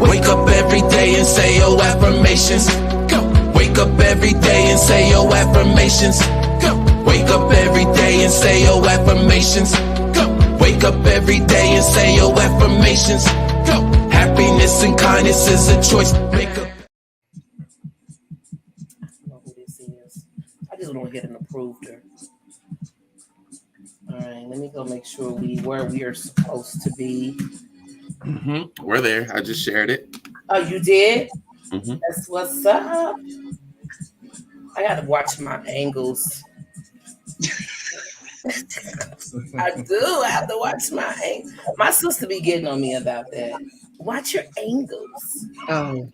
Wake up every day and say your affirmations. Go. Wake up every day and say your affirmations. Go. Wake up every day and say your affirmations. Go. Wake up every day and say your affirmations. Go. Happiness and kindness is a choice. Wake up. I don't know who this is. I just want to get an approved her. All right, let me go make sure where we are supposed to be. We're there. I just shared it. Oh, you did? Mm-hmm. That's what's up. I gotta watch my angles. I do. I have to watch my angles. My sister be getting on me about that. Watch your angles. Oh,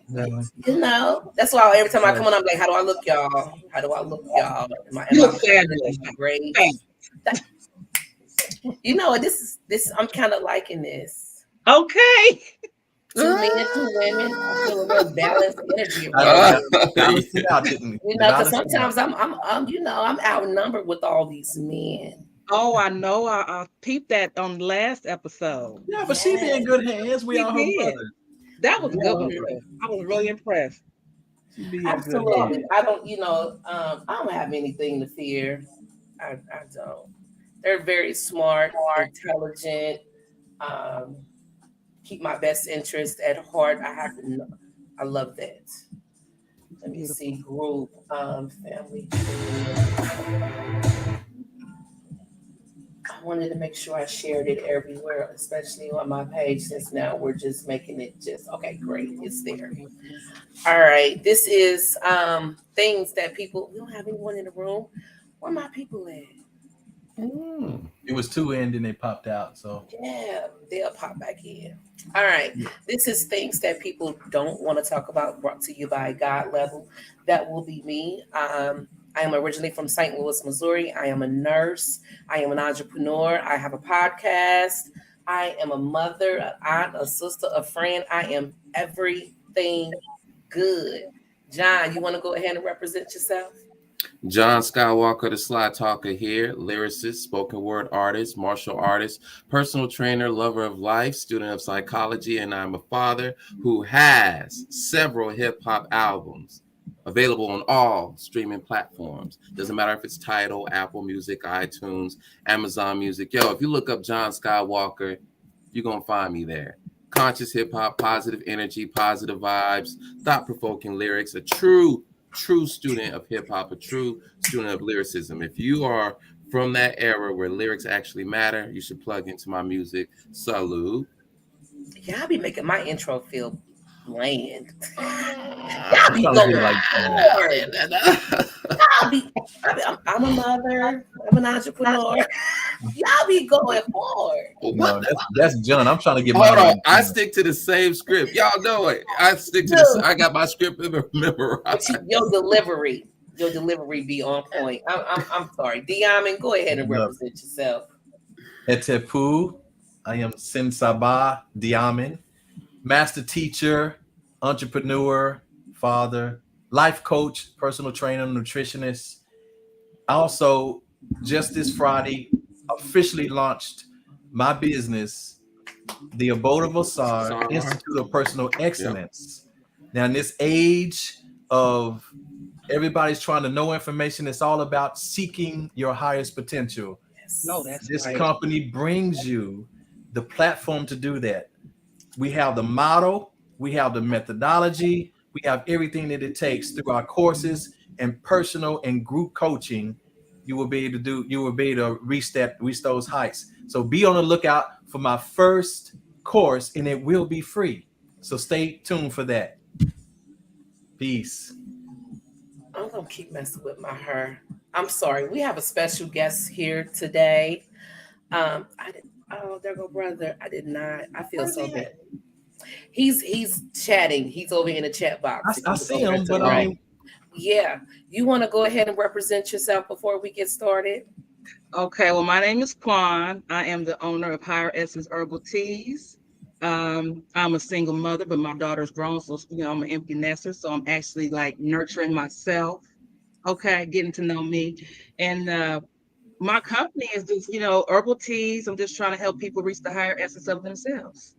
no. You know, that's why every time I come on, I'm like, how do I look, y'all? How do I look, y'all? You look fabulous. Great. You know, this. I'm kind of liking this. Okay. 2 men, 2 women. I feel a real balanced energy. You know, because sometimes I'm outnumbered with all these men. Oh, I know. I peeped that on the last episode. Yeah, but she be in good hands. We all her brothers. That was a good one. I was really impressed. Absolutely. I don't have anything to fear. I don't. They're very smart, intelligent, keep my best interest at heart. I love that. Let me see, group, family. I wanted to make sure I shared it everywhere, especially on my page, since now we're just making it okay, great, it's there. All right, this is things that people, we don't have anyone in the room. Where my people at? It was 2 in, then they popped out. So yeah, they'll pop back in. All right. This is things that people don't want to talk about, brought to you by God Level. That will be me. I am originally from St. Louis, Missouri. I am a nurse. I am an entrepreneur. I have a podcast. I am a mother, an aunt, a sister, a friend. I am everything good. John, you want to go ahead and represent yourself? John Skywalker, the Sly Talker here, lyricist, spoken word artist, martial artist, personal trainer, lover of life, student of psychology, and I'm a father who has several hip-hop albums available on all streaming platforms. Doesn't matter if it's Tidal, Apple Music, iTunes, Amazon Music. Yo, if you look up John Skywalker, you're going to find me there. Conscious hip-hop, positive energy, positive vibes, thought-provoking lyrics, a true student of hip-hop, a true student of lyricism. If you are from that era where lyrics actually matter, you should plug into my music. Salute. Y'all be making my intro feel bland. Y'all be going hard. I'm a mother. I'm an entrepreneur. Y'all be going hard. No, that's John. I'm trying to get. Hold on, I stick to the same script. Y'all know it. I stick to this. I got my script memorized. Your delivery be on point. I'm sorry, Diamond. Go ahead and represent yourself. Etepu, I am Sim Sabah Diamond, master teacher, entrepreneur, father, life coach, personal trainer, nutritionist. Also, just this Friday, officially launched my business, the Abode of Osar Institute of Personal Excellence. Now, in this age of everybody's trying to know information, it's all about seeking your highest potential. No, that's this right. company brings you the platform to do that. We have the model, we have the methodology, we have everything that it takes through our courses and personal and group coaching. You will be able to reach those heights. So be on the lookout for my first course, and it will be free. So stay tuned for that. Peace. I'm gonna keep messing with my hair. I'm sorry. We have a special guest here today. There go brother. I did not. I feel so bad. He's chatting. He's over in the chat box. I see him, but yeah. You want to go ahead and represent yourself before we get started? Okay. Well, my name is Quan. I am the owner of Higher Essence Herbal Teas. I'm a single mother, but my daughter's grown, so I'm an empty nester. So I'm actually like nurturing myself. Okay, getting to know me, and my company is just herbal teas. I'm just trying to help people reach the higher essence of themselves.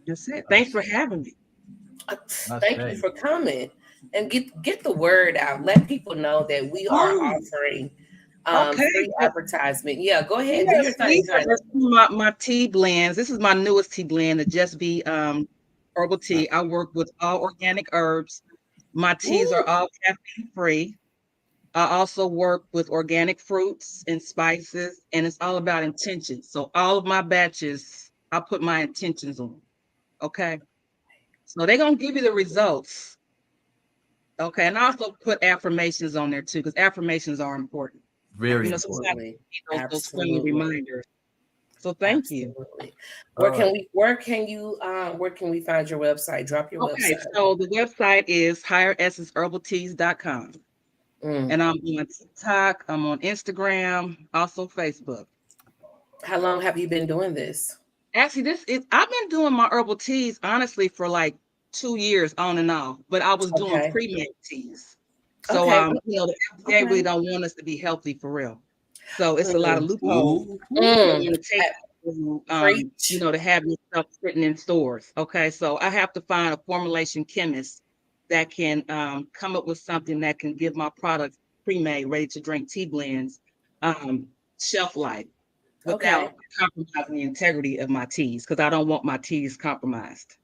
That's it. Thanks for having me. Thank you for coming and get the word out. Let people know that we are Oh, offering okay. free advertisement. Yeah, go ahead. Do your Yes, thing, these honey. are my tea blends. This is my newest tea blend, the Just Be herbal tea. I work with all organic herbs. My teas are Ooh, all caffeine free. I also work with organic fruits and spices, and it's all about intention. So all of my batches, I put my intentions on. Okay. So they're gonna give you the results. Okay. And I also put affirmations on there too, because affirmations are important. Very Sometimes important. absolutely. those friendly Absolutely. reminders. So thank you. Absolutely. All right. Where can we find your website? Drop your Okay, website. so the website is higheressenceherbalteas.com. Mm. And I'm on TikTok, I'm on Instagram, also Facebook. How long have you been doing this? Actually, I've been doing my herbal teas honestly for like 2 years on and off, but I was doing Okay. pre-made teas. So Okay. the FDA really Okay. don't want us to be healthy for real. So it's a lot of Mm. loopholes Ooh. that Mm. want to take Preach. to have your stuff sitting in stores. Okay. So I have to find a formulation chemist that can come up with something that can give my products pre-made, ready to drink tea blends, shelf life Okay. without compromising the integrity of my teas, because I don't want my teas compromised.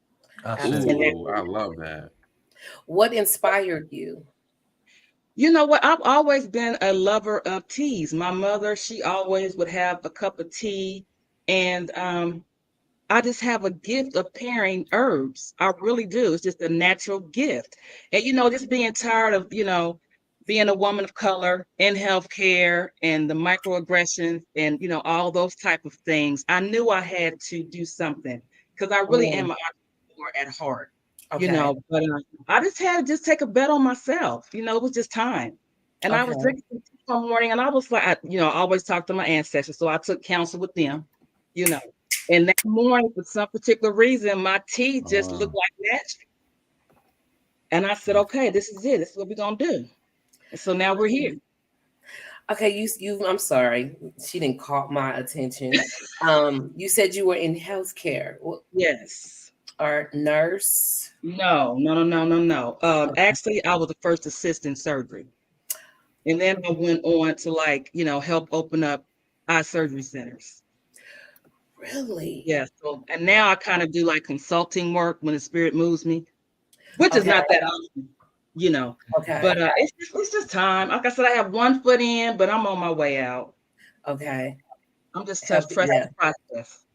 And Absolutely. Ooh, I love that. What inspired you? you know what? I've always been a lover of teas. My mother, she always would have a cup of tea, and I just have a gift of pairing herbs. I really do. It's just a natural gift. And just being tired of, being a woman of color in healthcare and the microaggressions and, all those type of things. I knew I had to do something because I really am Mm. an entrepreneur at heart, Okay. but I just had to just take a bet on myself. It was just time. And I was Okay. drinking tea one morning and I was like, I always talk to my ancestors. So I took counsel with them, you know. And that morning, for some particular reason, my teeth just Uh, looked like magic. And I said, okay, this is it. This is what we're going to do. And so now we're here. Okay, you I'm sorry. She didn't caught my attention. You said you were in healthcare Yes. or nurse. No, no, no, no, no, no. Okay. Actually, I was the first assistant surgery. And then I went on to help open up eye surgery centers. Really? Yeah. So, and now I kind of do like consulting work when the spirit moves me, which is Okay. not that often, you know. Okay. But it's just time. Like I said, I have one foot in, but I'm on my way out. Okay. I'm just Health, trusting yeah. the process.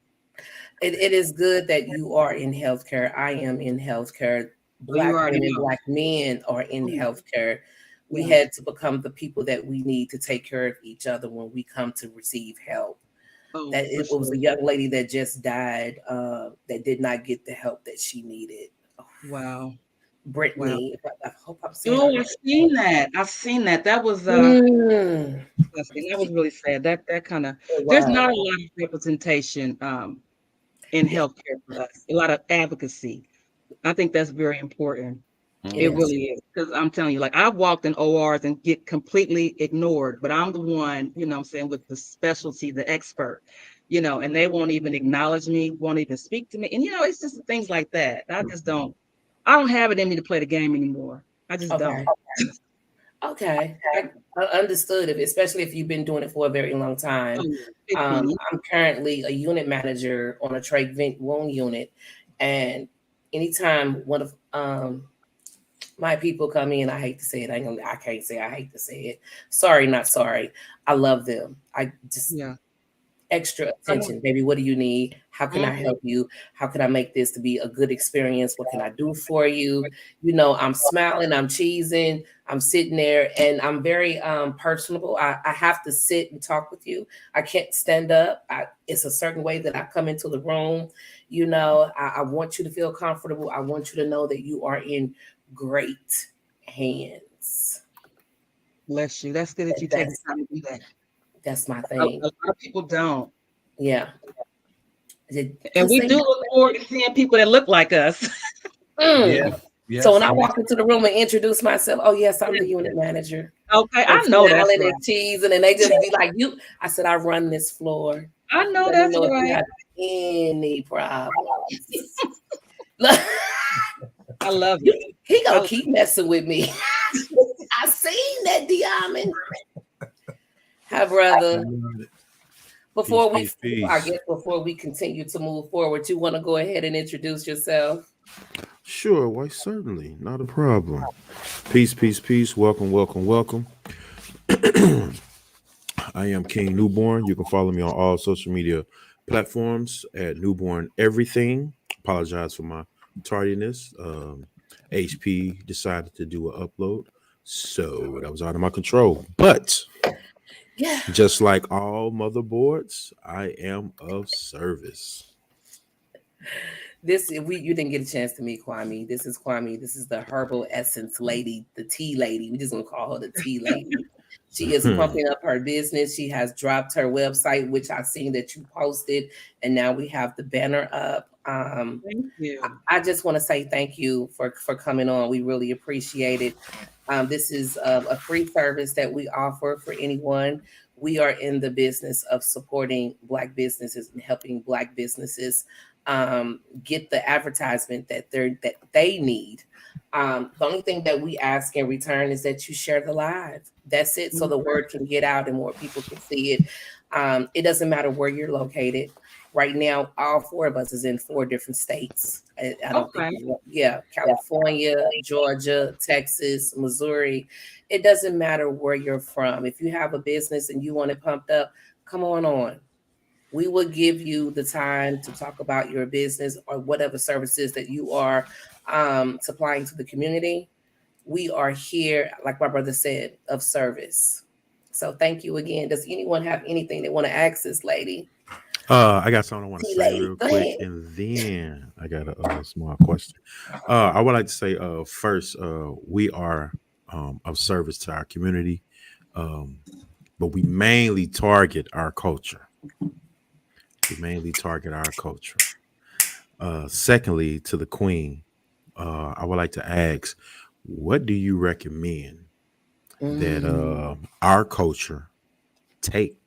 It is good that you are in healthcare. I am in healthcare. So you Black already women, know. black men are in Mm, healthcare. We yeah. had to become the people that we need to take care of each other when we come to receive help. Oh, That for it was sure. a young lady that just died that did not get the help that she needed. Wow. Wow. Brittany, I hope I'm saying her Oh, name I've right. seen that. I've seen that. That was Mm, disgusting. That was really sad. That kind of it there's was. not a lot of representation in Yeah, healthcare for us. A lot of advocacy. I think that's very important. it It is. mhm. really is. Because I'm telling you, like I've walked in ORs and get completely ignored, but I'm the one, I'm saying, with the specialty, the expert, and they won't even acknowledge me, won't even speak to me. And it's just things like that. I don't have it in me to play the game anymore. I just Okay. don't. Okay. I understood it, especially if you've been doing it for a very long Oh, time. yeah. 15 years. I'm currently a unit manager on a trach vent wound unit. And anytime one of my people come in, I hate to say it. I can't say I hate to say it. Sorry, not sorry. I love them. I just Yeah. extra I know. attention, baby. What do you need? How can I Mhm. help you? How can I make this to be a good experience? What can I do for you? I'm smiling, I'm cheesing, I'm sitting there, and I'm very personable. I have to sit and talk with you. I can't stand up. It's a certain way that I come into the room. I want you to feel comfortable. I want you to know that you are in great hands. Bless you. That's good that you take the That's time to do that. that's my A thing. lot of people don't. Yeah. And we do look forward to seeing people that look like us. Yeah. Yes. So when I walk into the room and introduce myself, oh yes, I'm the unit manager. Okay, And I know that's smiling right. and teasing, and they just be like, "You," I said, "I run this floor. I know Let that's me know if you right. have any problems." I love it. He gonna keep messing with me. I seen that, Diamond. Hi, brother. Before before we continue to move forward, you want to go ahead and introduce yourself? Sure, why certainly, not a problem. Peace, peace, peace. Welcome, welcome, welcome. I am King Newborn. You can follow me on all social media platforms at Newborn Everything. Apologize for my tardiness. HP decided to do an upload, so that was out of my control. But Yeah. just like all motherboards, I am of service. You didn't get a chance to meet Kwame. This is Kwame. This is the herbal essence lady, the tea lady. We just gonna call her the tea lady. She is pumping up her business. She has dropped her website, which I've seen that you posted, and now we have the banner up. Thank you. I just want to say thank you for coming on. We really appreciate it. This is a free service that we offer for anyone. We are in the business of supporting Black businesses and helping Black businesses get the advertisement that they need. The only thing that we ask in return is that you share the live. That's it. So the word can get out and more people can see it. It doesn't matter where you're located. Right now, all four of us is in 4 different states. I don't think, California, Georgia, Texas, Missouri. It doesn't matter where you're from. If you have a business and you want it pumped up, come on. We will give you the time to talk about your business or whatever services that you are supplying to the community. We are here, like my brother said, of service. So thank you again. Does anyone have anything they want to ask this lady? I got something I want to say Lady, real go quick, ahead. and then I got a small question. I would like to say first, we are of service to our community, but we mainly target our culture. Secondly, to the Queen, I would like to ask, what do you recommend that our culture take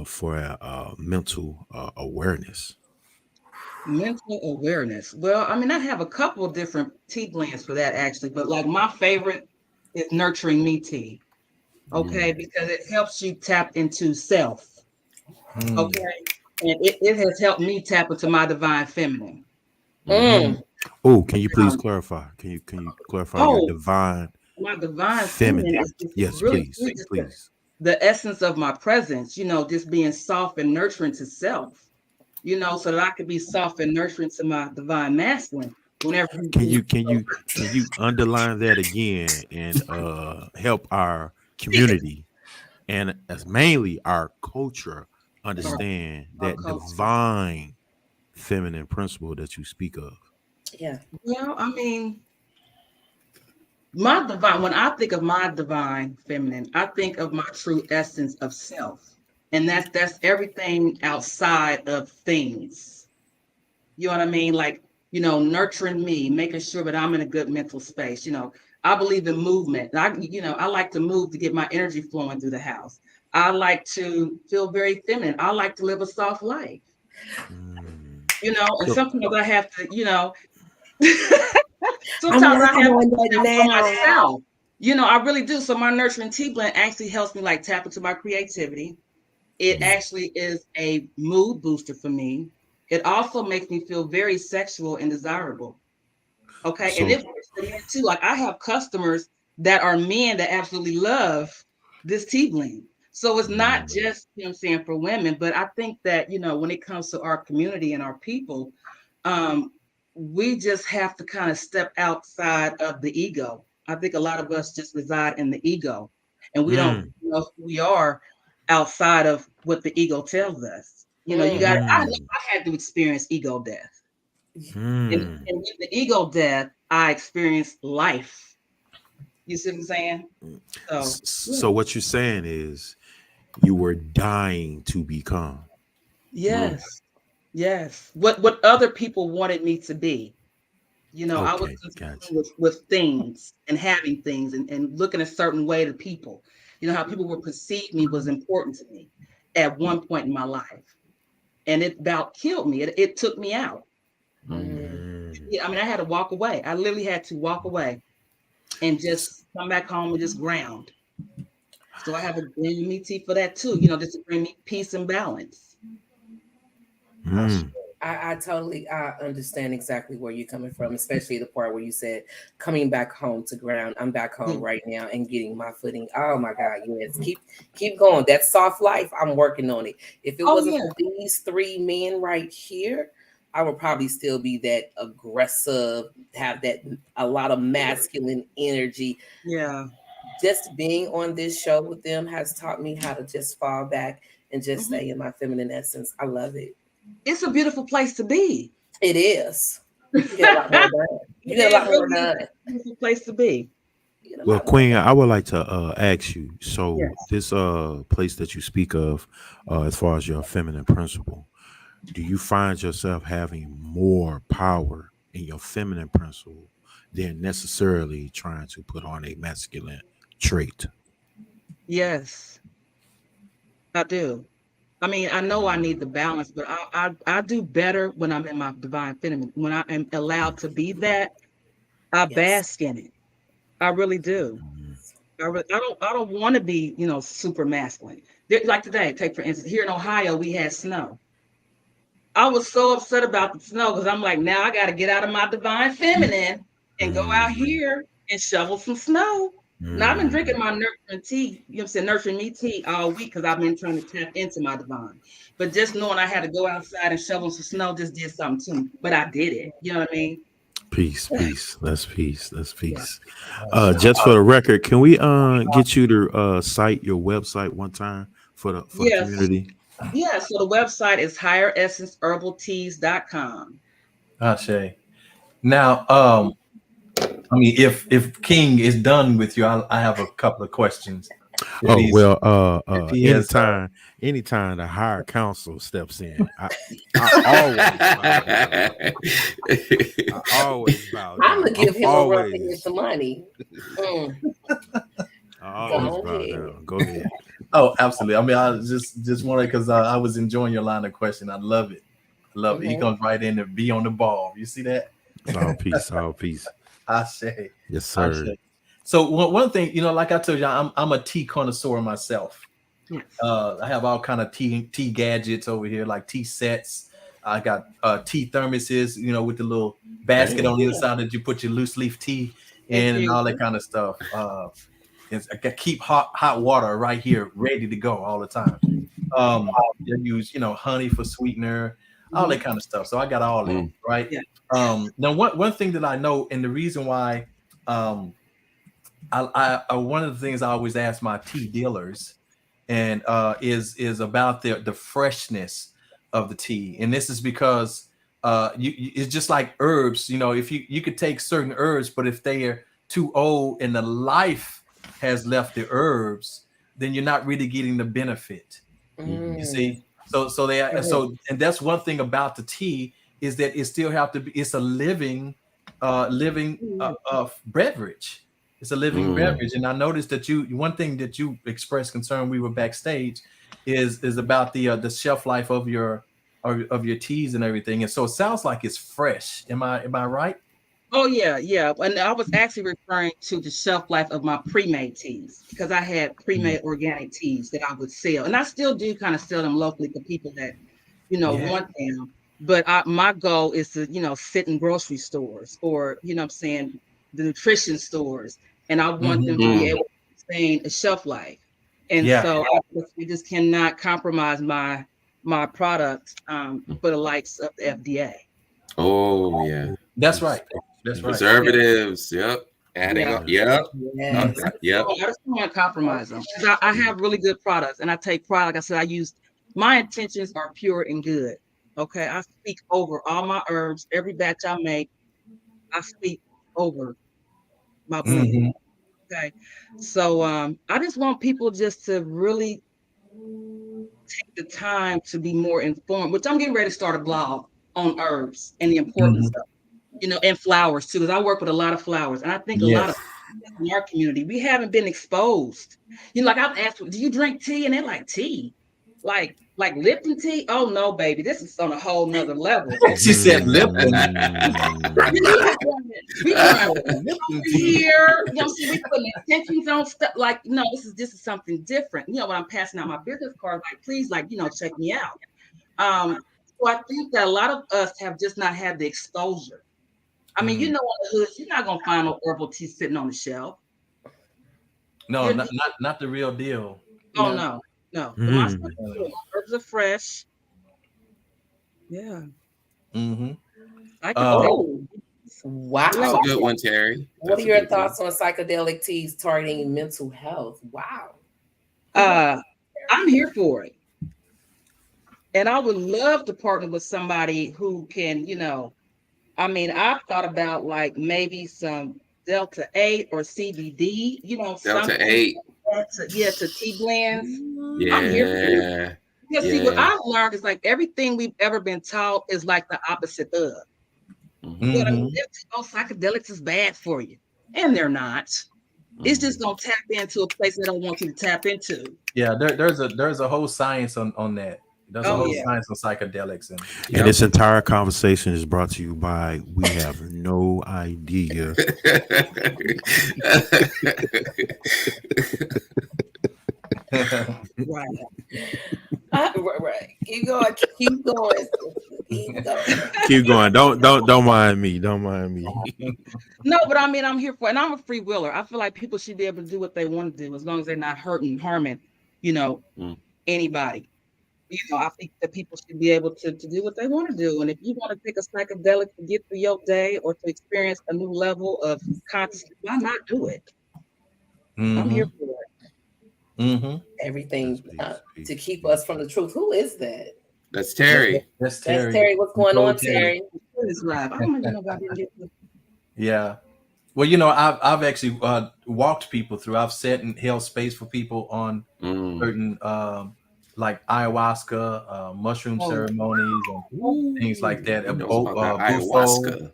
for mental awareness? Mental awareness. Well, I mean, I have a couple of different tea blends for that actually, but like my favorite is Nurturing Me tea. Okay, because it helps you tap into self. Okay, and it has helped me tap into my divine feminine. Oh, can you please clarify? Can you clarify your divine? My divine feminine. is Yes, really please. The essence of my presence, just being soft and nurturing to self, so that I could be soft and nurturing to my divine masculine. Whenever can you underline that again and help our community and as mainly our culture understand that divine feminine principle that you speak of? Yeah. Well, I mean, my divine, when I think of my divine feminine, I think of my true essence of self. And that's everything outside of things. You know what I mean? Like, nurturing me, making sure that I'm in a good mental space. I believe in movement. I like to move to get my energy flowing through the house. I like to feel very feminine. I like to live a soft life. And sometimes I have to, sometimes I have to for myself. I really do. So my Nurturing Tea blend actually helps me like tap into my creativity. It actually is a mood booster for me. It also makes me feel very sexual and desirable. Okay. And it works for men too. Like I have customers that are men that absolutely love this tea blend. So it's not just, for women, but I think that, when it comes to our community and our people, we just have to kind of step outside of the ego. I think a lot of us just reside in the ego and we don't know who we are outside of what the ego tells us. I had to experience ego death. And with the ego death, I experienced life. You see what I'm saying? So what you're saying is you were dying to become. Yes. Yes. What other people wanted me to be. I was Okay, concerned gotcha. with things and having things and looking a certain way to people. How people would perceive me was important to me at one point in my life. And it about killed me. It took me out. Mhm. Yeah, I mean, I had to walk away. I literally had to walk away and just come back home and just ground. So I have a green meat tea for that too, just to bring me peace and balance. Mm. I totally understand exactly where you're coming from, especially the part where you said coming back home to ground. I'm back home Mm. right now and getting my footing. Oh my God, yes. Keep going. That soft life, I'm working on it. If it Oh wasn't yeah, for these three men right here, I would probably still be that aggressive, have that a lot of masculine energy. yeah. Just being on this show with them has taught me how to just fall back and just Mhm. stay in my feminine essence. I love it. It's a beautiful place to be. It is. You get a lot more it done. You get a lot more really is done. a beautiful place to be. You get a Well, lot more Queen, done. I would like to ask you. So Yes. this place that you speak of, as far as your feminine principle, do you find yourself having more power in your feminine principle than necessarily trying to put on a masculine trait? Yes, I do. I mean, I know I need the balance, but I do better when I'm in my divine feminine. When I am allowed to be that, I Yes. bask in it. I really do. Mhm. I don't want to be, super masculine. Like today, take for instance, here in Ohio, we had snow. I was so upset about the snow because I'm like, now I got to get out of my divine feminine and go out Mhm. here and shovel some snow. Now I've been drinking Mhm. my nurturing tea, you know what I'm saying, nurturing me tea all week because I've been trying to tap into my divine. But just knowing I had to go outside and shovel some snow just did something to me. But I did it. You know what I mean? Peace, peace. That's peace. That's Yeah. peace. Just for the record, can we get you to cite your website one time for the Yes. community? Yeah. So the website is higheressenceherbalteas.com. Ashe. Now, I mean, if King is done with you, I have a couple of questions. If Oh he's well, if he has, anytime the higher council steps in, I always bow down. I always bow I'm down. gonna give him a run for his money. Mm, I always go bow ahead. down. Go ahead. oh, absolutely. I mean, I just wanted because I was enjoying your line of question. I love it. I love it. He Mhm. comes right in to be on the ball. You see that? It's all peace. All peace. I say, Yes, I sir. say. So one thing, like I told you, I'm a tea connoisseur myself. Yes. I have all kind of tea gadgets over here, like tea sets. I got tea thermoses, with the little basket Oh, on the yeah. inside that you put your loose leaf tea Thank in and you. all that kind of stuff. I got keep hot water right here, ready to go all the time. I use honey for sweetener, all that Mhm. kind of stuff. So I got all that, Mm. right? Yeah. Now one thing that I know, and the reason why, I one of the things I always ask my tea dealers, and is about the freshness of the tea, and this is because it's just like herbs. If you could take certain herbs, but if they are too old and the life has left the herbs, then you're not really getting the benefit. You Mm. see, so they Go ahead. so and that's one thing about the tea is that it still have to be. It's a living beverage. It's a living Mm. beverage, and I noticed that one thing that you expressed concern, we were backstage, is about the shelf life of your teas and everything, and so it sounds like it's fresh. Am I right? Oh yeah, yeah. And I was actually referring to the shelf life of my pre-made teas because I had Mm. pre-made organic teas that I would sell, and I still do kind of sell them locally to people that Yeah. want them. But my goal is to sit in grocery stores or I'm saying the nutrition stores, and I want them to be Mm. able to sustain a shelf life. And Yeah. so we just cannot compromise my product for the likes of the FDA. Oh yeah. That's Peace. right. That's Peace. right. Preservatives. Yep. Adding Yeah. up. Yep. Yes. Yep. I just don't want to compromise them. 'Cause I have really good products and I take pride. Like I said, my intentions are pure and good. Okay. I speak over all my herbs, every batch I make, I speak over my blend. Mhm. Okay. So I just want people just to really take the time to be more informed, which I'm getting ready to start a blog on herbs and the importance of, and flowers too, because I work with a lot of flowers. And I think a lot of in our community, we haven't been exposed. Like I've asked, do you drink tea? And they're like, tea? Like Lipton tea? Oh no, baby, this is on a whole nother level. She said Lipton. We here, see, we putting intentions on stuff. Like, no, this is something different. When I'm passing out my business card, like, please, check me out. So I think that a lot of us have just not had the exposure. I mean, on the hood, you're not gonna find no herbal tea sitting on the shelf. No, not the real deal. Oh no. My herbs are fresh. Yeah. Mm-hmm. Wow. That's a good one, Terry. What are your thoughts on psychedelic teas targeting mental health? Wow. I'm here for it. And I would love to partner with somebody who can, I've thought about like maybe some Delta 8 or CBD, Delta 8. To tea blends. Yeah. I'm here for it. Because see, what I've learned is like everything we've ever been taught is like the opposite of. Psychedelics is bad for you. And they're not. It's just gonna tap into a place they don't want you to tap into. Yeah, there's a whole science on that. There's a whole science on psychedelics. And this entire conversation is brought to you by We Have No Idea. Right. Keep going. Keep going. Don't mind me. Don't mind me. No, but I'm here for it. And I'm a free willer. I feel like people should be able to do what they want to do as long as they're not hurting and harming, anybody. I think that people should be able to do what they want to do. And if you want to take a psychedelic to get through your day or to experience a new level of consciousness, why not do it? I'm here for it. Everything to keep us from the truth. Who is that? That's Terry. That's Terry. That's Terry. What's going on, Terry? Yeah. Well, I've actually walked people through. I've sat and held space for people on certain like ayahuasca, mushroom ceremonies, and things like that. Ayahuasca.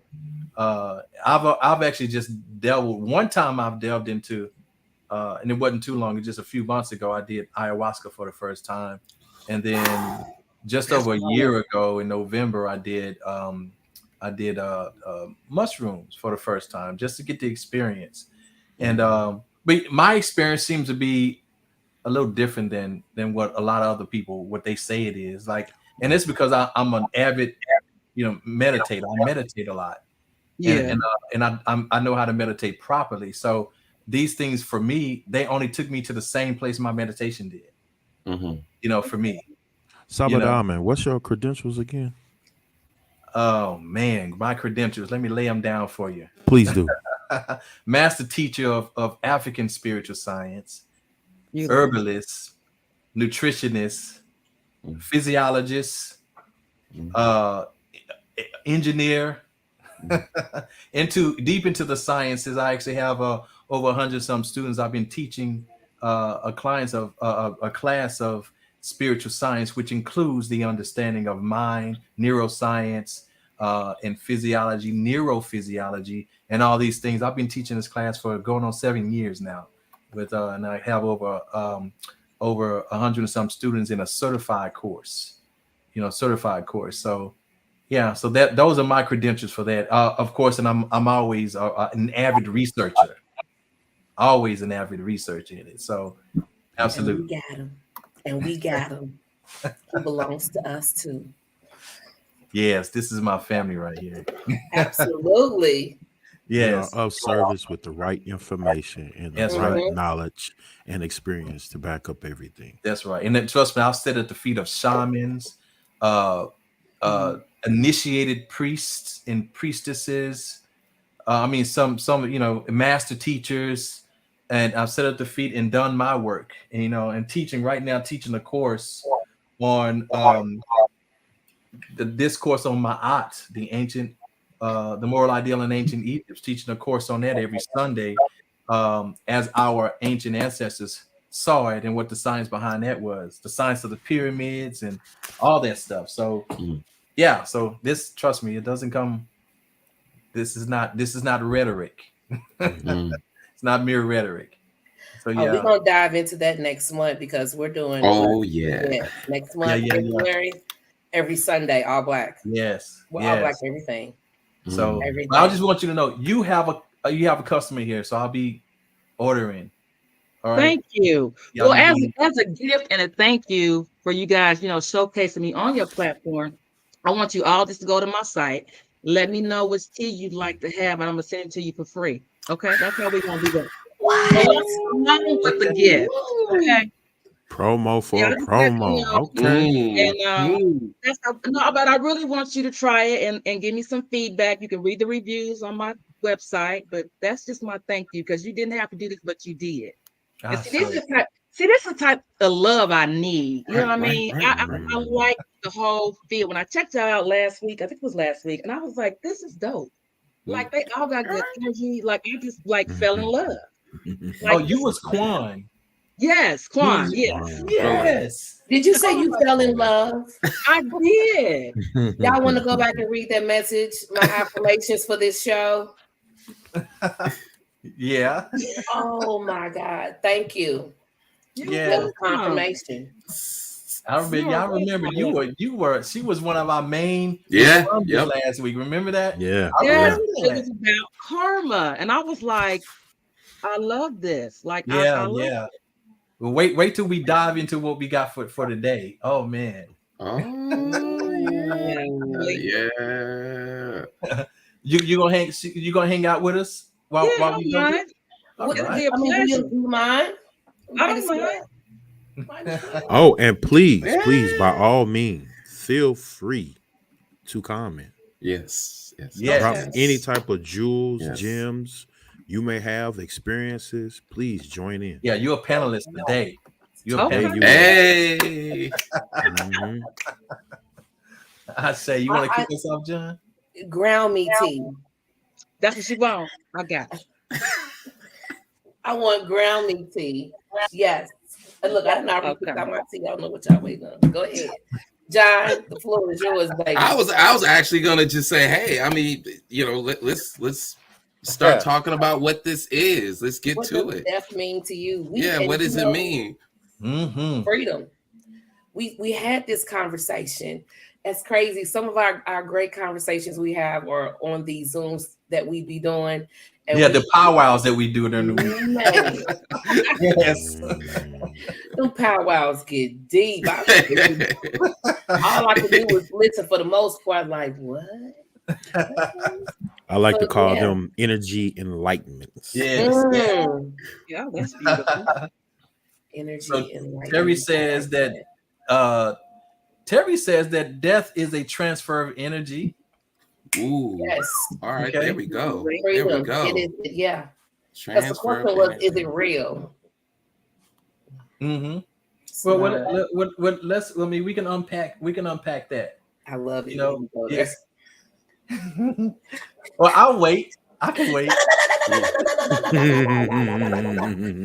I've actually just delved. One time I've delved into, and it wasn't too long. Just a few months ago, I did ayahuasca for the first time, and then just over a year ago in November, I did mushrooms for the first time, just to get the experience. And but my experience seems to be a little different than what a lot of other people what they say it is. Like, and it's because I'm an avid, meditator. I meditate a lot. Yeah, and I know how to meditate properly. So these things for me, they only took me to the same place my meditation did. For me. Sabadaman, what's your credentials again? Oh man, my credentials. Let me lay them down for you. Please do. Master teacher of African spiritual science, herbalist, nutritionist, physiologist, engineer, deep into the sciences. I actually have over 100 some students. I've been teaching a class of spiritual science, which includes the understanding of mind, neuroscience, and physiology, neurophysiology, and all these things. I've been teaching this class for going on 7 years now, and I have over 100 and some students in a certified course. So yeah, so those are my credentials for that. Of course, and I'm always an avid researcher. Always an avid researcher in it. So absolutely. And we got him. He belongs to us too. Yes, this is my family right here. Absolutely. Yes. Of service with the right information and the right knowledge and experience to back up everything. That's right. And then, trust me, I'll sit at the feet of shamans, initiated priests and priestesses. Some master teachers. And I've sat at the feet and done my work, and teaching right now, teaching a course on the discourse on Ma'at, the moral ideal in ancient Egypt, teaching a course on that every Sunday, as our ancient ancestors saw it and what the science behind that was, the science of the pyramids and all that stuff. So yeah, so this, trust me, it doesn't come. This is not rhetoric. Mm. It's not mere rhetoric. So Oh, yeah, we're gonna dive into that next month because we're doing Oh yeah. next month, Yeah. February, every Sunday, all black. yes, Well, all black yes. everything. So Every but I day. just want you to know you have a customer here, so I'll be ordering. All right. Thank you. Y'all Well, as need as a gift and a thank you for you guys, showcasing me on your platform, I want you all just to go to my site. Let me know which tea you'd like to have, and I'm gonna send it to you for free. Okay, that's how we're gonna do that. So let's come with the gift. Okay. Promo for Yeah, I a just let you promo. know. Okay. And that's no, but I really want you to try it and give me some feedback. You can read the reviews on my website, but that's just my thank you because you didn't have to do this, but you did. And see, this is the type of love I need. You know what I mean? I like the whole feel. When I checked it out last week, I think it was last week, and I was like, this is dope. Like they all got good energy. Like I just fell in love. Oh, you was Quan. Yes, Quan. Yes. Yes. Did you say you fell in love? I did. Y'all want to go back and read that message? My affirmations for this show. Yeah. Oh my God! Thank you. Yeah. That was confirmation. I remember. Y'all remember you were. She was one of our main Yeah. responders Yep. last week. Remember that? Yeah. I Yes, remember it that. was about karma, and I was like, I love this. Like, Yeah, I love yeah. it. Well, wait till we dive into what we got for today. Oh man. Oh yeah. You gonna hang out with us while Yeah, I we don't go? mind. All It'll right. be a I mean, do pleasure. you mind? I don't mind. Oh, and please, by all means, feel free to comment. Yes. Yes. Drop any type of jewels, Yes. gems you may have, experiences. Please join in. Yeah, you're a panelist today. You're a Okay. panelist. Hey. Mhm. I say, you want to kick us off, John? Ground me tea. That's what you want. I got it. I want ground me tea. Yes. And look, I didn't already pick Okay. out my tea. I don't know what y'all waiting on. Go ahead. John, the floor is yours, baby. I was actually gonna just say, hey, I mean, let's start talking about what this is. Let's get What to does it. death mean to you? What does it mean? Mm-hmm. Freedom. We had this conversation. That's crazy. Some of our great conversations we have are on these Zooms that we be doing. And Yeah, the powwows that we do during the week. Man, Yes. them powwows get deep. All I could do was listen for the most part. Like, what? I like to So, call yeah. them energy enlightenments. Yes. Yeah, that's beautiful. Energy So and Terry says that death is a transfer of energy. Ooh. Yes. All right, Okay. there we go. There Freedom. we go. It is, yeah. Because the Transfer question of was, energy. is it real? Mm-hmm. So, Well, let's. I mean, we can unpack that. I love it. You know. when you go there. Yes. Well, I'll wait. I can wait.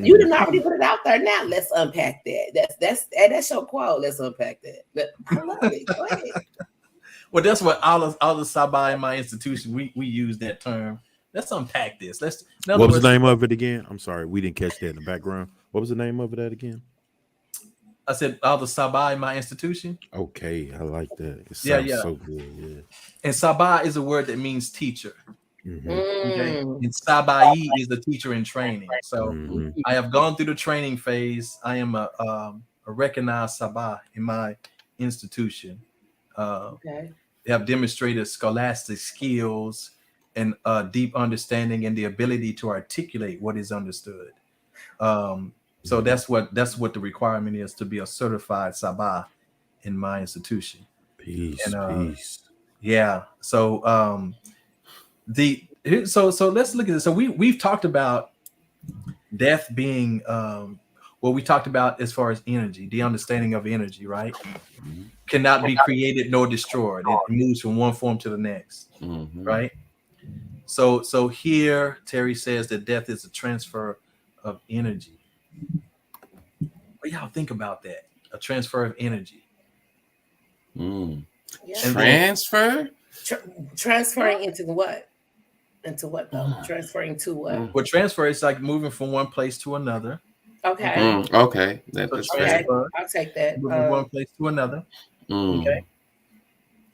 You didn't already put it out there. Now let's unpack that. That's your quote. Let's unpack that. But I love it. Go ahead. Well, that's what all the Sabah in my institution we use that term. Let's unpack this. What was the name of it again? I'm sorry, we didn't catch that in the background. What was the name of it again? I said all the Sabah in my institution. Okay, I like that. It sounds Yeah. so good. Yeah. And Sabah is a word that means teacher. Mhm. Okay. Mm. And Sabai is the teacher in training. So Mhm. I have gone through the training phase. I am a recognized Sabah in my institution. Okay. They have demonstrated scholastic skills and deep understanding and the ability to articulate what is understood. So that's what the requirement is to be a certified Sabah in my institution. Peace, peace. Yeah. So so let's look at this. So we've talked about death being what we talked about as far as energy, the understanding of energy, right? Cannot be created nor destroyed. It moves from one form to the next, right? So here Terry says that death is a transfer of energy. What y'all think about that? A transfer of energy. Mm. Yeah. And Transfer? Transferring into what? Into what though? Transferring to what? Well, transfer is like moving from one place to another. Okay. Okay. So That's Okay. fair. transfer, I'll take that. moving from one place to another. Mm. Okay.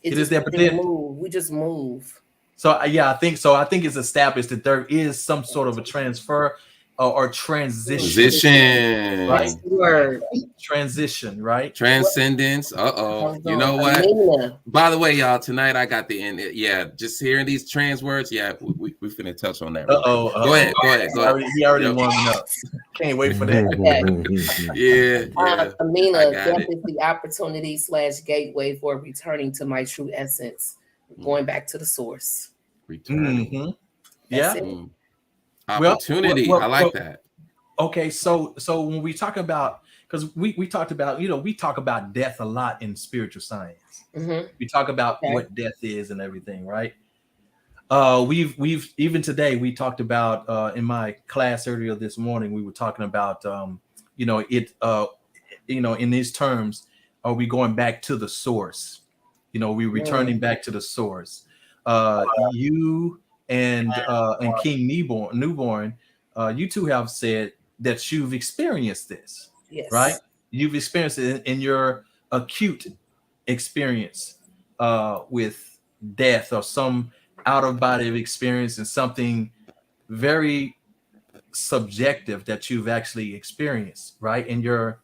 It It is is that, we but just then- move. We just move. So yeah, I think so. I think it's established that there is some sort of a transfer or transition. Position. Right. Word. Transition, right? Transcendence. You know what? Amina. By the way, y'all, tonight I got the end. Yeah, just hearing these trans words. Yeah, we finna touch on that. real quick. Go ahead. He already Yep. warming up. Can't wait for that. Yeah. Amina, I got death it. is the opportunity / gateway for returning to my true essence, going back to the source. Returning. Mhm. Yeah. That's it. Mm. Opportunity. well, I like that. Okay, so when we talk about, because we talked about, we talk about death a lot in spiritual science. Mhm. We talk about Okay. what death is and everything, right? We've even today we talked about in my class earlier this morning, we were talking about in these terms, are we going back to the source? We returning back to the source. You and King Newborn, you two have said that you've experienced this, Yes. right? You've experienced it in your acute experience with death or some out of body experience and something very subjective that you've actually experienced, right? In your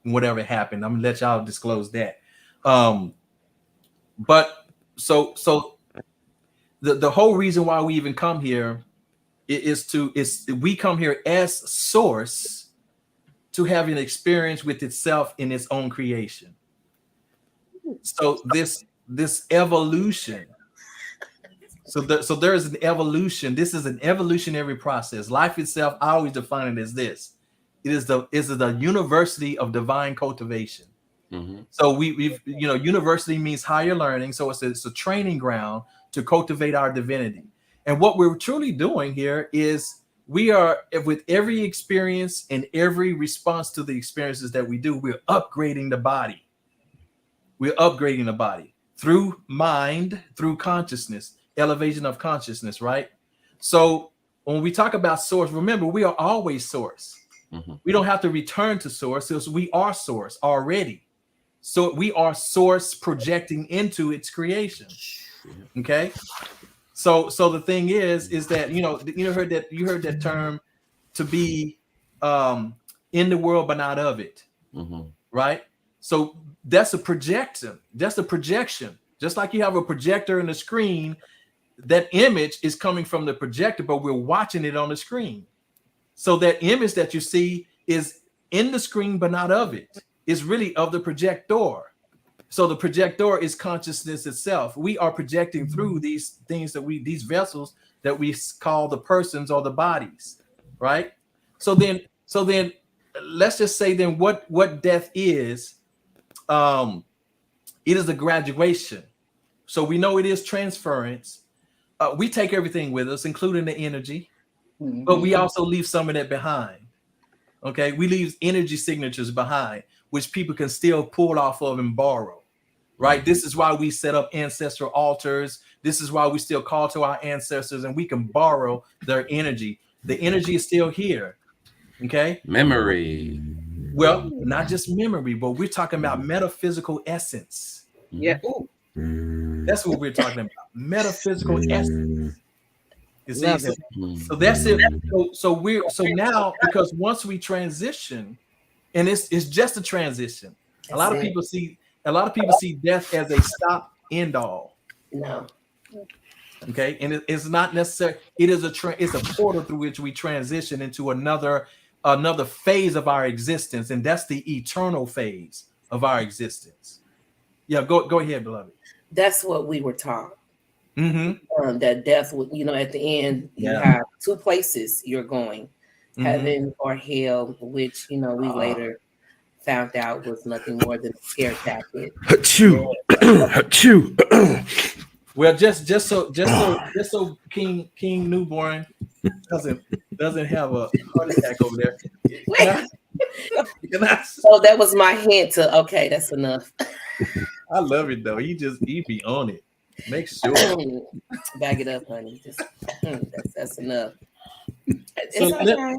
whatever happened. I'm gonna let y'all disclose that. But so the whole reason why we even come here is we come here as source to have an experience with itself in its own creation. So this evolution. So there is an evolution. This is an evolutionary process. Life itself, I always define it as this. It is the university of divine cultivation. Mhm. So we've university means higher learning. So it's a training ground to cultivate our divinity. And what we're truly doing here is we are, with every experience and every response to the experiences that we do, we're upgrading the body. We're upgrading the body through mind, through consciousness, elevation of consciousness, right? So when we talk about source, remember, we are always source. Mhm. We don't have to return to source because we are source already. So we are source projecting into its creation. Okay. So the thing is that you heard that term to be in the world but not of it. Mhm. Right? So that's a projection. That's a projection. Just like you have a projector in the screen, that image is coming from the projector, but we're watching it on the screen. So that image that you see is in the screen but not of it. It's really of the projector. So the projector is consciousness itself. We are projecting through these things these vessels that we call the persons or the bodies, right? So then let's just say then what death is. It is a graduation. So we know it is transference. We take everything with us, including the energy, but we also leave some of that behind. Okay, we leave energy signatures behind, which people can still pull off of and borrow. Right. This is why we set up ancestral altars. This is why we still call to our ancestors and we can borrow their energy. The energy is still here. Okay. Memory. Well, not just memory, but we're talking about metaphysical essence. Yeah. Ooh. That's what we're talking about. Metaphysical essence. You see? Love it. So that's it. So now, because once we transition, and it's just a transition. A lot of people see death as a stop end all. No. Okay, and it's not necessary. It is it's a portal through which we transition into another phase of our existence, and that's the eternal phase of our existence. Yeah, go ahead, beloved. That's what we were taught. Mm-hmm. That death would, at the end, you have two places you're going, heaven or hell, which, we later found out was nothing more than a scare tactic. Achoo. Achoo. Well, just so King Newborn doesn't have a heart attack over there. And So that was my hint to okay, that's enough. I love it though. He be on it. Make sure. Bag it up, honey. Just that's enough. It's So okay.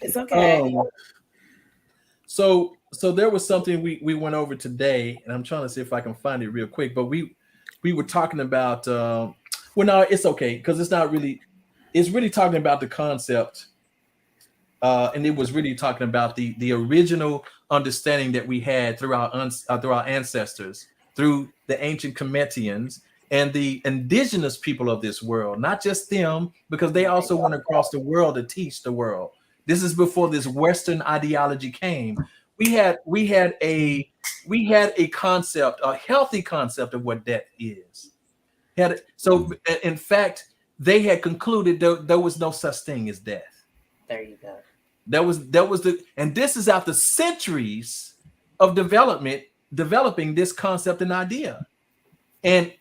It's okay. So there was something we went over today, and I'm trying to see if I can find it real quick. But we were talking about well, no, it's okay because it's not really. It's really talking about the concept, and it was really talking about the original understanding that we had through our ancestors, through the ancient Cometians and the indigenous people of this world. Not just them, because they also went across the world to teach the world. This is before this Western ideology came. We had a concept, a healthy concept of what death is. So in fact, they had concluded there was no such thing as death. There you go. That was and this is after centuries of developing this concept and idea. And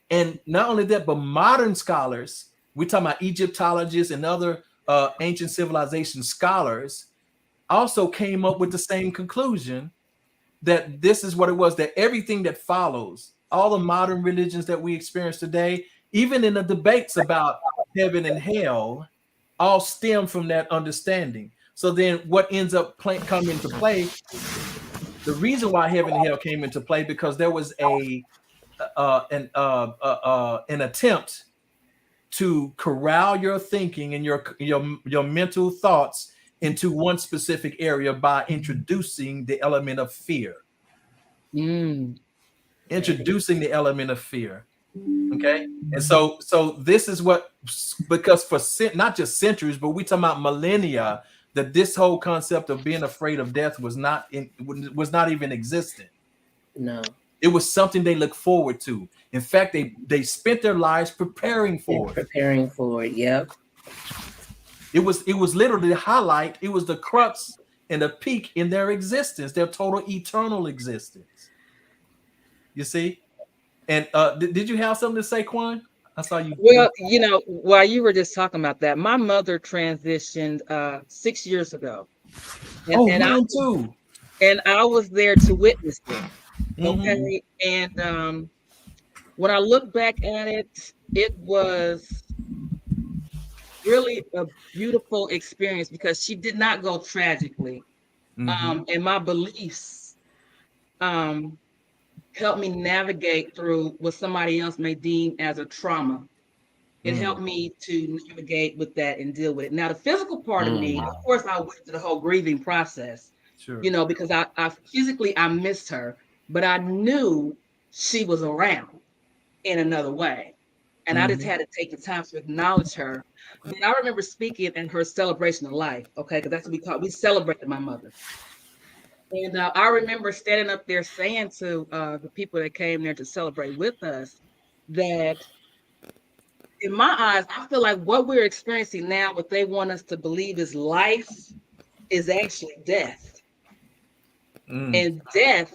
not only that, but modern scholars, we're talking about Egyptologists and other ancient civilization scholars, also came up with the same conclusion that this is what it was, that everything that follows, all the modern religions that we experience today, even in the debates about heaven and hell, all stem from that understanding. So then what ends up coming into play, the reason why heaven and hell came into play, because there was an attempt to corral your thinking and your mental thoughts into one specific area by introducing the element of fear. Introducing the element of fear. Okay, and so this is what, because for not just centuries, but we talking about millennia, that this whole concept of being afraid of death was not even existent. No, it was something they looked forward to. In fact, they spent their lives preparing for it. Preparing for it. Yep. It was literally the highlight. It was the crux and the peak in their existence, their total eternal existence. You see. And did you have something to say, Quan? I saw you. Well, while you were just talking about that, my mother transitioned 6 years ago. And mine too. And I was there to witness it. Okay. And when I look back at it, it was really a beautiful experience because she did not go tragically. And my beliefs helped me navigate through what somebody else may deem as a trauma. It helped me to navigate with that and deal with it. Now, the physical part of me, of course, I went through the whole grieving process, sure. Because I physically, I missed her, but I knew she was around in another way. And I just had to take the time to acknowledge her. And I remember speaking in her celebration of life, okay, because that's what we celebrated my mother. And I remember standing up there saying to the people that came there to celebrate with us that in my eyes, I feel like what we're experiencing now, what they want us to believe is life, is actually death. And death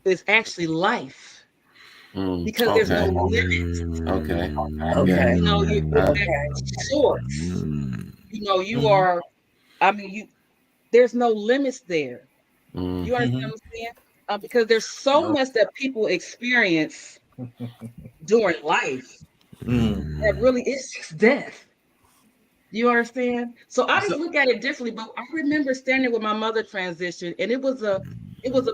is actually life. Because there's no limit. Okay. Short. You are, there's no limits there. You understand what I'm saying? Because there's so much that people experience during life that really is just death. You understand? So I just look at it differently. But I remember standing with my mother transition, and it was a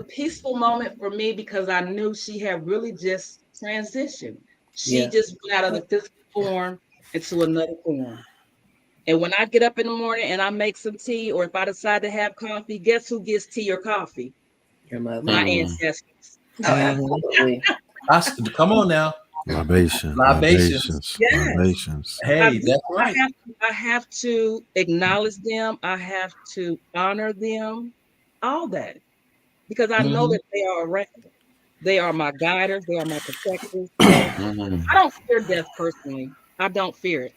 peaceful moment for me because I knew she had really just transitioned. She just went out of the physical form into another form. And when I get up in the morning and I make some tea, or if I decide to have coffee, guess who gets tea or coffee? Your mother. My ancestors. Oh, absolutely. Come on now. Libations. Yes. Libations. Hey, that's right. I have to acknowledge them. I have to honor them. All that. Because I know that they are around. They are my guiders. They are my protectors. I don't fear death personally. I don't fear it.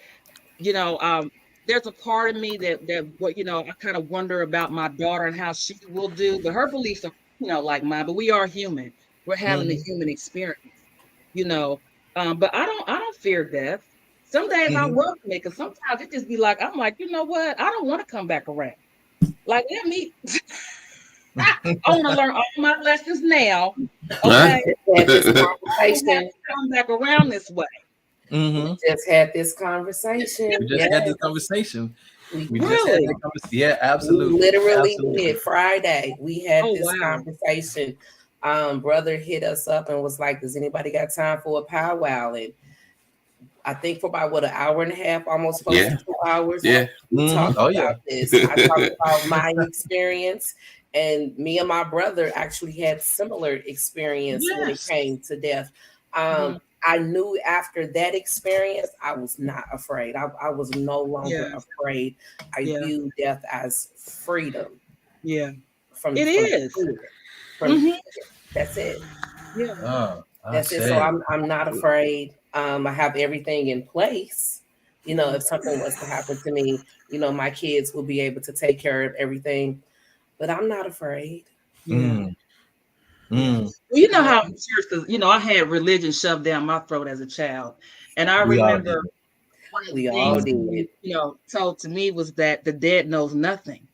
There's a part of me that I kind of wonder about my daughter and how she will do, but her beliefs are, like mine, but we are human. We're having a human experience, but I don't fear death. Some days I welcome it because sometimes it just be like, I'm like, you know what? I don't want to come back around. Like, let me. I want to learn all my lessons now. Huh? Okay, We had this I don't have conversation. to come back around this way. Mm-hmm. Just had this conversation. We just Yes, had this conversation. we We just had Really? that conversation. Yeah, We absolutely. literally Absolutely. did. Friday, we had Oh, this wow. conversation. Brother hit us up and was like, "Does anybody got time for a powwow?" And I think for about an hour and a half, almost close Yeah. to 2 hours. Yeah. We Mhm. talked Oh, yeah. about this. I talked about my experience, and me and my brother actually had similar experience when it Yes. came to death. Mhm. I knew after that experience, I was not afraid. I was no longer Yeah. afraid. I Yeah. viewed death as freedom Yeah. from It is. fear. From Mhm. that's it. Yeah. I That's it. say. So I'm not afraid. I have everything in place. You know, if something was to happen to me, you know, my kids will be able to take care of everything. But I'm not afraid. Yeah. Mm. Yeah. Mm. Well, you know how I had religion shoved down my throat as a child, and I We all remember did. one of the We all things did. told to me was that the dead knows nothing.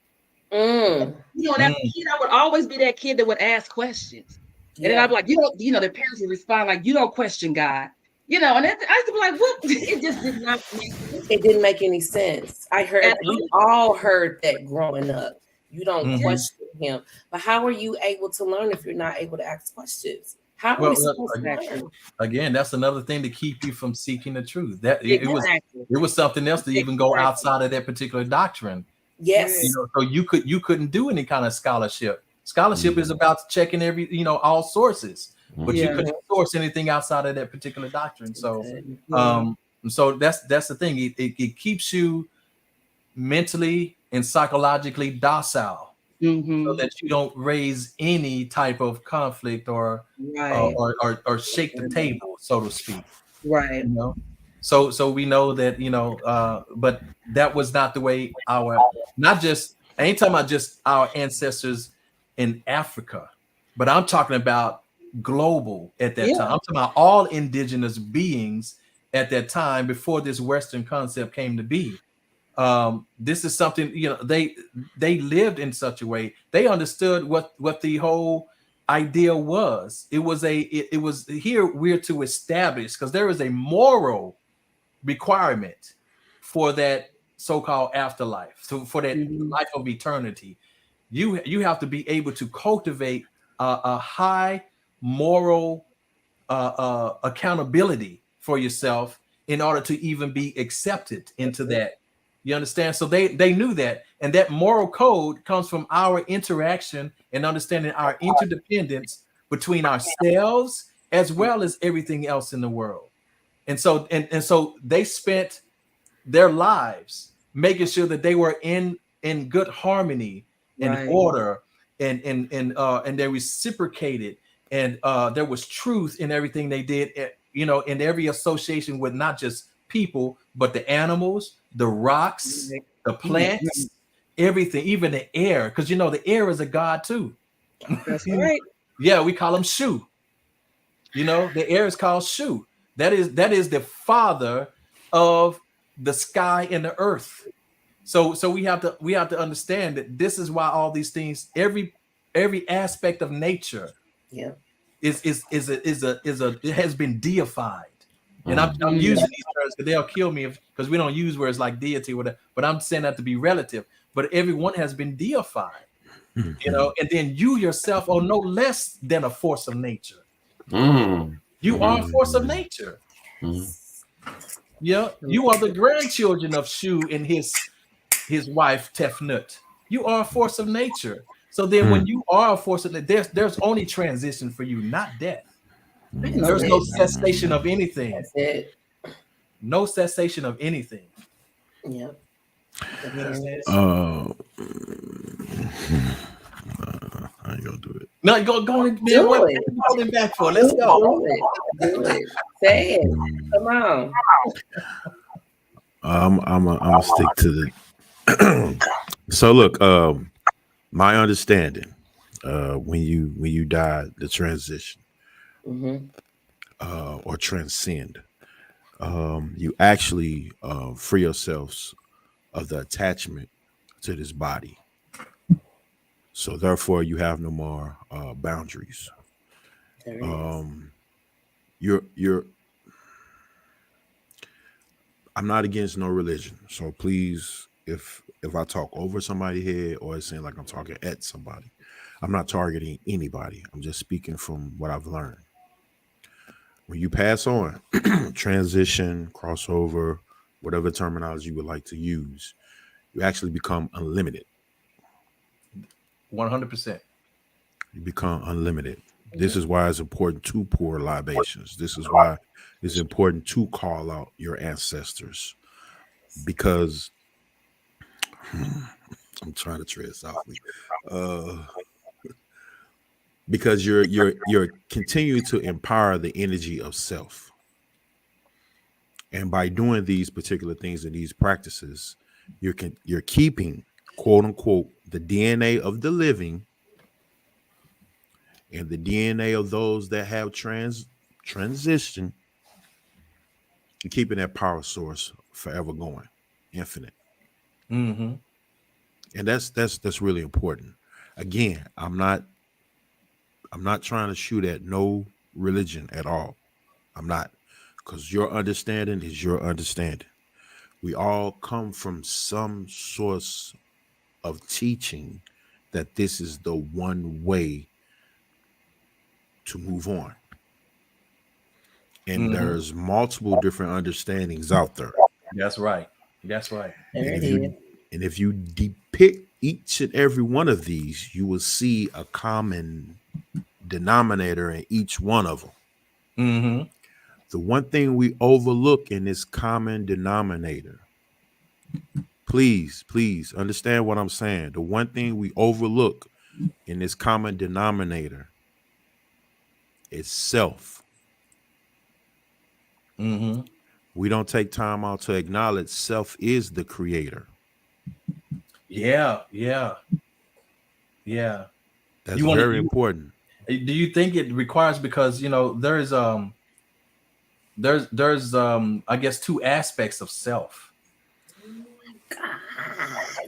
Mm, That Mm. kid, I would always be that kid that would ask questions, and then I'd yeah. be like, the parents would respond like, "You don't question God," and I used to be like, "What?" It just did not make sense It didn't make any sense. at We all. all heard that growing up. You don't Mhm. question him. But how are you able to learn if you're not able to ask questions? How are we Well, supposed to Exactly. learn? again, that's another thing to keep you from seeking the truth. That Exactly. it was something else to even go Exactly. outside of that particular doctrine. Yes. So you couldn't do any kind of scholarship. Scholarship is about checking all sources, but you Yeah. couldn't source anything outside of that particular doctrine. So Yeah. that's the thing. It keeps you mentally and psychologically docile, so Mhm. that you don't raise any type of conflict or Right. shake the table, so to speak. Right. You know, so we know that but that was not the way not just I ain't talking about just our ancestors in Africa, but I'm talking about global at that Yeah. time. I'm talking about all indigenous beings at that time before this Western concept came to be. This is something they lived in such a way. They understood what the whole idea was. It was here we're to establish, because there is a moral requirement for that so-called afterlife, so for that life of eternity. You have to be able to cultivate a high moral accountability for yourself in order to even be accepted into that. You understand? So they knew that, and that moral code comes from our interaction and understanding our interdependence between ourselves as well as everything else in the world. And so they spent their lives making sure that they were in good harmony and Right. order, and they reciprocated, and there was truth in everything they did, in every association with not just people but the animals, the rocks, the plants, everything, even the air, because the air is a god too. That's right. Yeah, we call him Shu. The air is called Shu. That is the father of the sky and the earth. So we have to understand that this is why all these things, every aspect of nature, Yeah. is it has been deified. And I'm using these terms because they'll kill me because we don't use words like deity or whatever, but I'm saying that to be relative. But everyone has been deified, and then you yourself are no less than a force of nature. You are a force of nature. Yeah, you are the grandchildren of Shu and his wife Tefnut. You are a force of nature. So then, when you are a force of nature, there's only transition for you, not death. There's no cessation of anything. That's it. No cessation of anything. Yeah. You understand? I ain't gonna do it. No, go man. Do What it. are you holding back for? Let's go. Do it. Say it. Come on. I'm gonna stick to the. So look, my understanding, when you die, the transition, or transcend, you actually free yourselves of the attachment to this body. So therefore, you have no more boundaries. There it is. You're. I'm not against no religion, so please, if I talk over somebody's head or it seems like I'm talking at somebody, I'm not targeting anybody. I'm just speaking from what I've learned. When you pass on, transition, crossover, whatever terminology you would like to use, you actually become unlimited. 100%. You become unlimited. This is why it's important to pour libations. This is why it's important to call out your ancestors, because I'm trying to tread softly. Because you're continuing to empower the energy of self. And by doing these particular things and these practices, you're keeping, quote unquote, the DNA of the living and the DNA of those that have transition, and keeping that power source forever going, infinite. Mm-hmm. And that's really important. Again, I'm not trying to shoot at no religion at all. I'm not, because your understanding is your understanding. We all come from some source of teaching that this is the one way to move on. And there's multiple different understandings out there. That's right. That's right. There And it is. if you depict each and every one of these, you will see a common denominator in each one of them. Mm-hmm. The one thing we overlook in this common denominator, please understand what I'm saying. The one thing we overlook in this common denominator is self. Mm-hmm. We don't take time out to acknowledge self is the creator. Yeah. That's You wanna- very you- important. Do you think it requires, because there's I guess two aspects of self.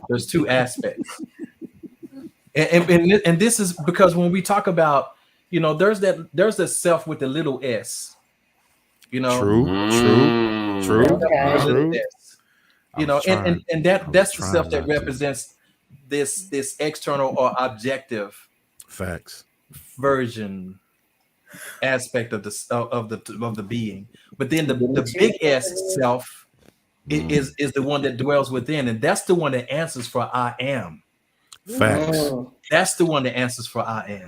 There's two aspects. and this is because when we talk about, there's that self with the little s. True. Okay. True. And that's the self that represents this external or objective Facts. version aspect of the being. But then the big S self is the one that dwells within, and that's the one that answers for I am. Facts. That's the one that answers for I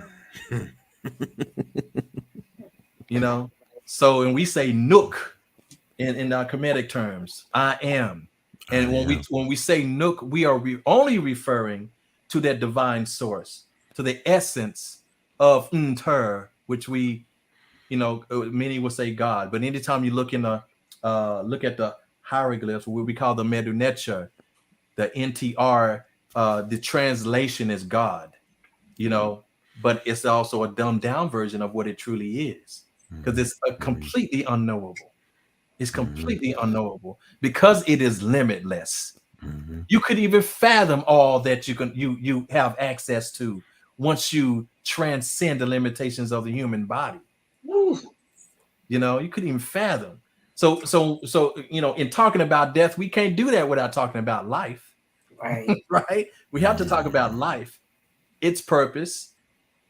am. So when we say Nook in our Kemetic terms, I am. And when we say Nook, we are only referring to that divine source, to the essence of Nter, which we, many will say God. But anytime you look at the hieroglyphs, what we call the Medu Neter, the NTR, the translation is God, but it's also a dumbed down version of what it truly is, because it's completely unknowable. It's completely unknowable because it is limitless. You could even fathom all that you have access to once you transcend the limitations of the human body. You couldn't even fathom. So in talking about death, we can't do that without talking about life. Right. Right? We have to talk about life, its purpose,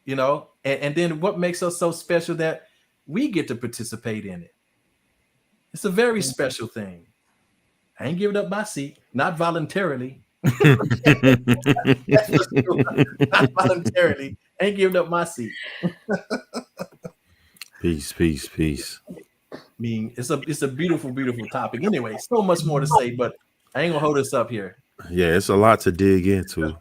and then what makes us so special that we get to participate in it. It's a very special thing. I ain't giving up my seat, not voluntarily. Not voluntarily. I ain't giving up my seat. Peace. I mean, it's a beautiful, beautiful topic. Anyway, so much more to say, but I ain't gonna hold us up here. Yeah, it's a lot to dig into.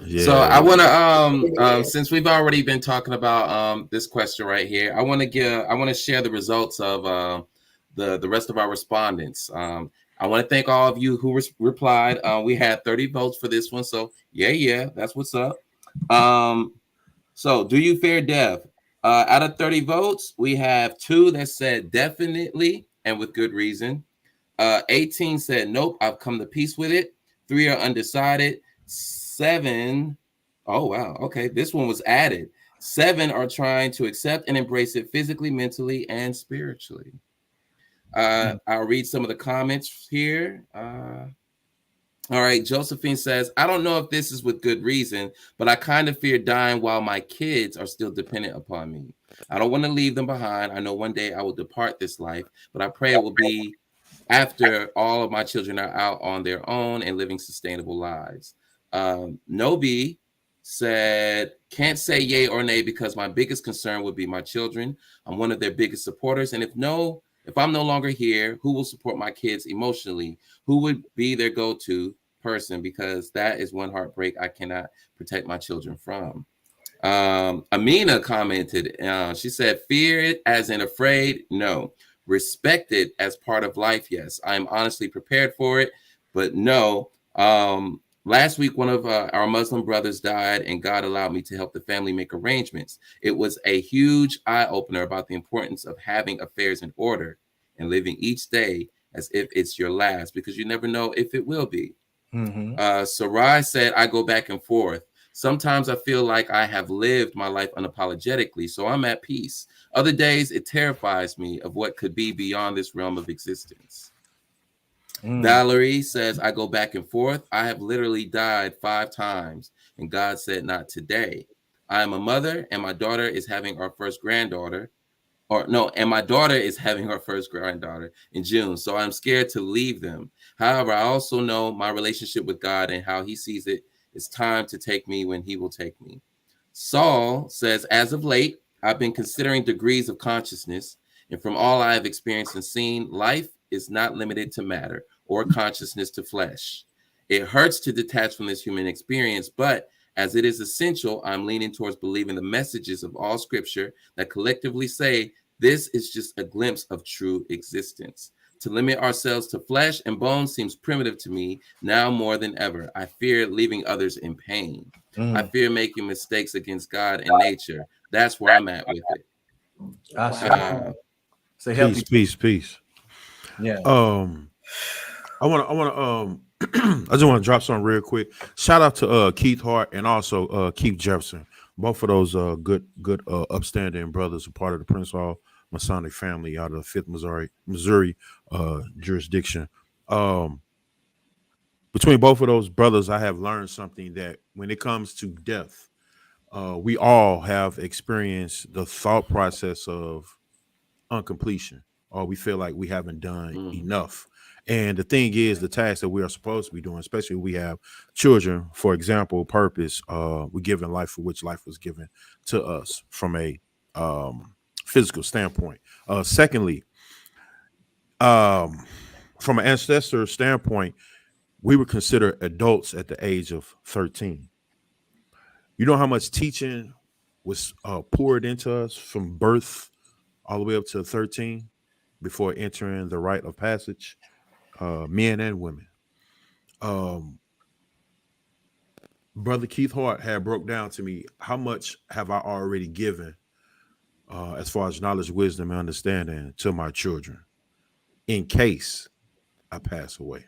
Yeah. So I want to, since we've already been talking about this question right here, I want to share the results of the rest of our respondents. I want to thank all of you who replied. We had 30 votes for this one, so yeah, that's what's up. So do you fear death? Out of 30 votes, we have 2 that said definitely and with good reason. 18 said nope, I've come to peace with it. 3 are undecided. 7 Oh, wow. Okay. This one was added. 7 are trying to accept and embrace it physically, mentally, and spiritually. I'll read some of the comments here. All right. Josephine says, I don't know if this is with good reason, but I kind of fear dying while my kids are still dependent upon me. I don't want to leave them behind. I know one day I will depart this life, but I pray it will be after all of my children are out on their own and living sustainable lives. Nobi said, can't say yay or nay because my biggest concern would be my children. I'm one of their biggest supporters. And if I'm no longer here, who will support my kids emotionally? Who would be their go-to person? Because that is one heartbreak I cannot protect my children from. Amina commented, she said, fear it as in afraid, no. Respect it as part of life, yes. I am honestly prepared for it, but no. Last week, one of our Muslim brothers died, and God allowed me to help the family make arrangements. It was a huge eye-opener about the importance of having affairs in order and living each day as if it's your last, because you never know if it will be. Sarai said, I go back and forth. Sometimes I feel like I have lived my life unapologetically, so I'm at peace. Other days, it terrifies me of what could be beyond this realm of existence. Valerie says, I go back and forth. I have literally died 5 times, and God said, not today. I am a mother, and my daughter is having our first granddaughter. And my daughter is having her first granddaughter in June, so I'm scared to leave them. However, I also know my relationship with God and how he sees it. It's time to take me when he will take me. Saul says, as of late, I've been considering degrees of consciousness, and from all I have experienced and seen, life is not limited to matter or consciousness to flesh. It hurts to detach from this human experience, but as it is essential, I'm leaning towards believing the messages of all scripture that collectively say this is just a glimpse of true existence. To limit ourselves to flesh and bones seems primitive to me now more than ever. I fear leaving others in pain. I fear making mistakes against God and nature. That's where I'm at with it. Peace. Yeah. I just want to drop something real quick. Shout out to Keith Hart and also Keith Jefferson. Both of those good upstanding brothers, a part of the Prince Hall Masonic family out of the 5th Missouri jurisdiction. Between both of those brothers, I have learned something that when it comes to death, we all have experienced the thought process of uncompletion, or we feel like we haven't done enough. And the thing is, the task that we are supposed to be doing, especially when we have children, for example, purpose, we're given life for which life was given to us from a physical standpoint. Secondly, from an ancestor standpoint, we were considered adults at the age of 13. You know how much teaching was poured into us from birth all the way up to 13 before entering the rite of passage, men and women. Brother Keith Hart had broke down to me, how much have I already given as far as knowledge, wisdom, and understanding to my children in case I pass away?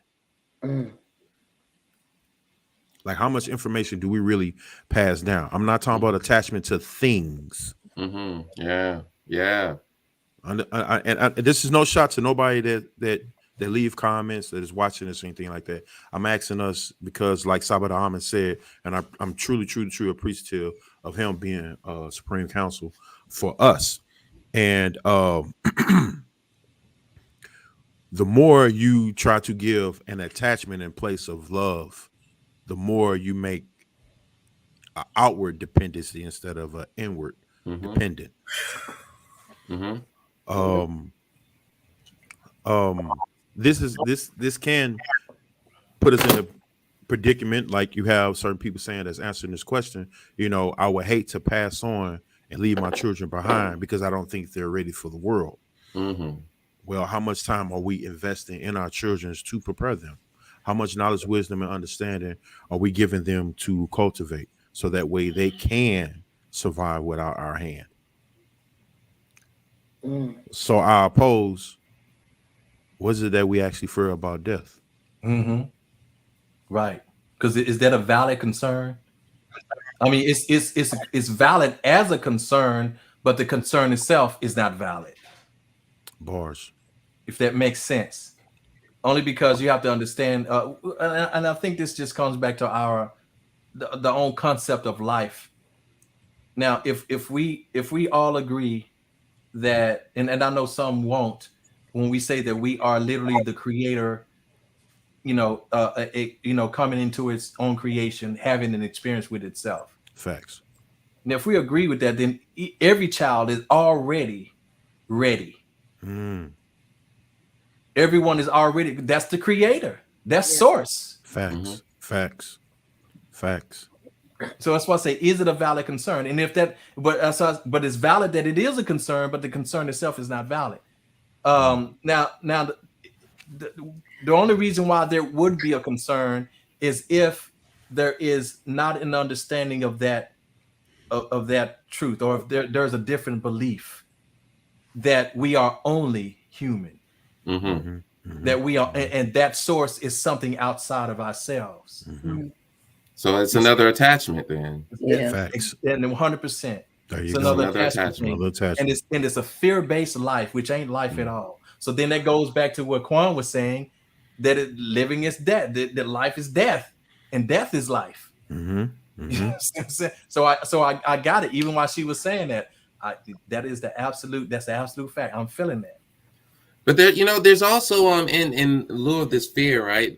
Like, how much information do we really pass down? I'm not talking about attachment to things. Yeah. And this is no shot to nobody that leave comments, that is watching this or anything like that. I'm asking us because, like Sabbath Ahmed said, and I'm truly appreciative of him being Supreme Counsel for us. And the more you try to give an attachment in place of love, the more you make an outward dependency instead of an inward dependent. This can put us in a predicament, like you have certain people saying that's answering this question. You know, I would hate to pass on and leave my children behind because I don't think they're ready for the world. Well, how much time are we investing in our children to prepare them? How much knowledge, wisdom, and understanding are we giving them to cultivate so that way they can survive without our hand? So I oppose, what is it that we actually fear about death? Right. Because is that a valid concern? I mean, it's valid as a concern, but the concern itself is not valid. Bars. If that makes sense. Only because you have to understand, and I think this just comes back to the own concept of life. Now, if we all agree that, and I know some won't, when we say that we are literally the creator, coming into its own creation, having an experience with itself. Facts. Now, if we agree with that, then every child is already ready. Everyone is already, that's the creator. That's source. Facts. Facts. Facts. So that's why I say, is it a valid concern? And if that, but it's valid that it is a concern, but the concern itself is not valid. Now, the only reason why there would be a concern is if there is not an understanding of that truth, or if there's a different belief that we are only human, that we are, and that source is something outside of ourselves. So it's another attachment then. Yeah. Facts. And 100%. There you It's go. another Another attachment. Another attachment. And it's a fear-based life, which ain't life at all. So then that goes back to what Quan was saying, that living is death, that life is death, and death is life. So I got it. Even while she was saying that, that's the absolute fact. I'm feeling that. But there, there's also in lieu of this fear, right?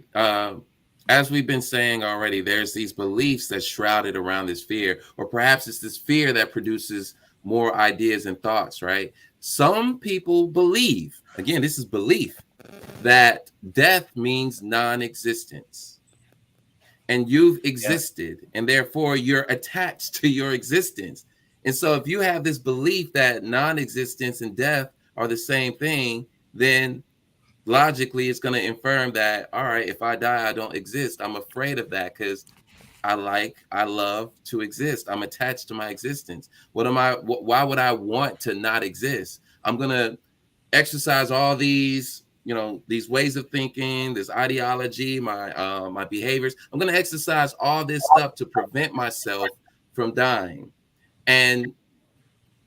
As we've been saying already, there's these beliefs that's shrouded around this fear, or perhaps it's this fear that produces more ideas and thoughts, right? Some people believe, again, this is belief, that death means non-existence. And you've existed, and therefore you're attached to your existence. And so if you have this belief that non-existence and death are the same thing, then logically it's going to infer that, all right, if I die, I don't exist. I'm afraid of that because I love to exist. I'm attached to my existence. Why would I want to not exist? I'm going to exercise all these, these ways of thinking, this ideology, my behaviors. I'm going to exercise all this stuff to prevent myself from dying. And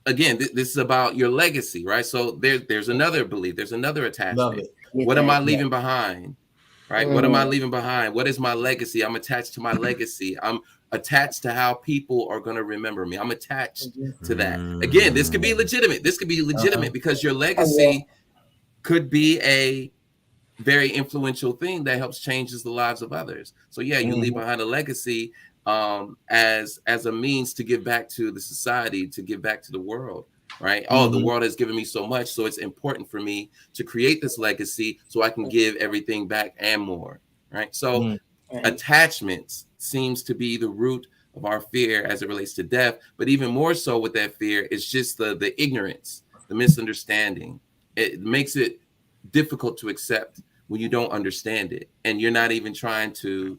again, this is about your legacy, right? So there's another belief, there's another attachment. What am I leaving behind? Right? What am I leaving behind? What is my legacy? I'm attached to my legacy. I'm attached to how people are going to remember me. I'm attached to that. Again, this could be legitimate. This could be legitimate because your legacy could be a very influential thing that helps changes the lives of others. So yeah, you leave behind a legacy as a means to give back to the society, to give back to the world. Right? The world has given me so much, so it's important for me to create this legacy so I can give everything back and more. Right? So attachments seems to be the root of our fear as it relates to death, but even more so with that fear is just the ignorance, the misunderstanding. It makes it difficult to accept when you don't understand it, and you're not even trying to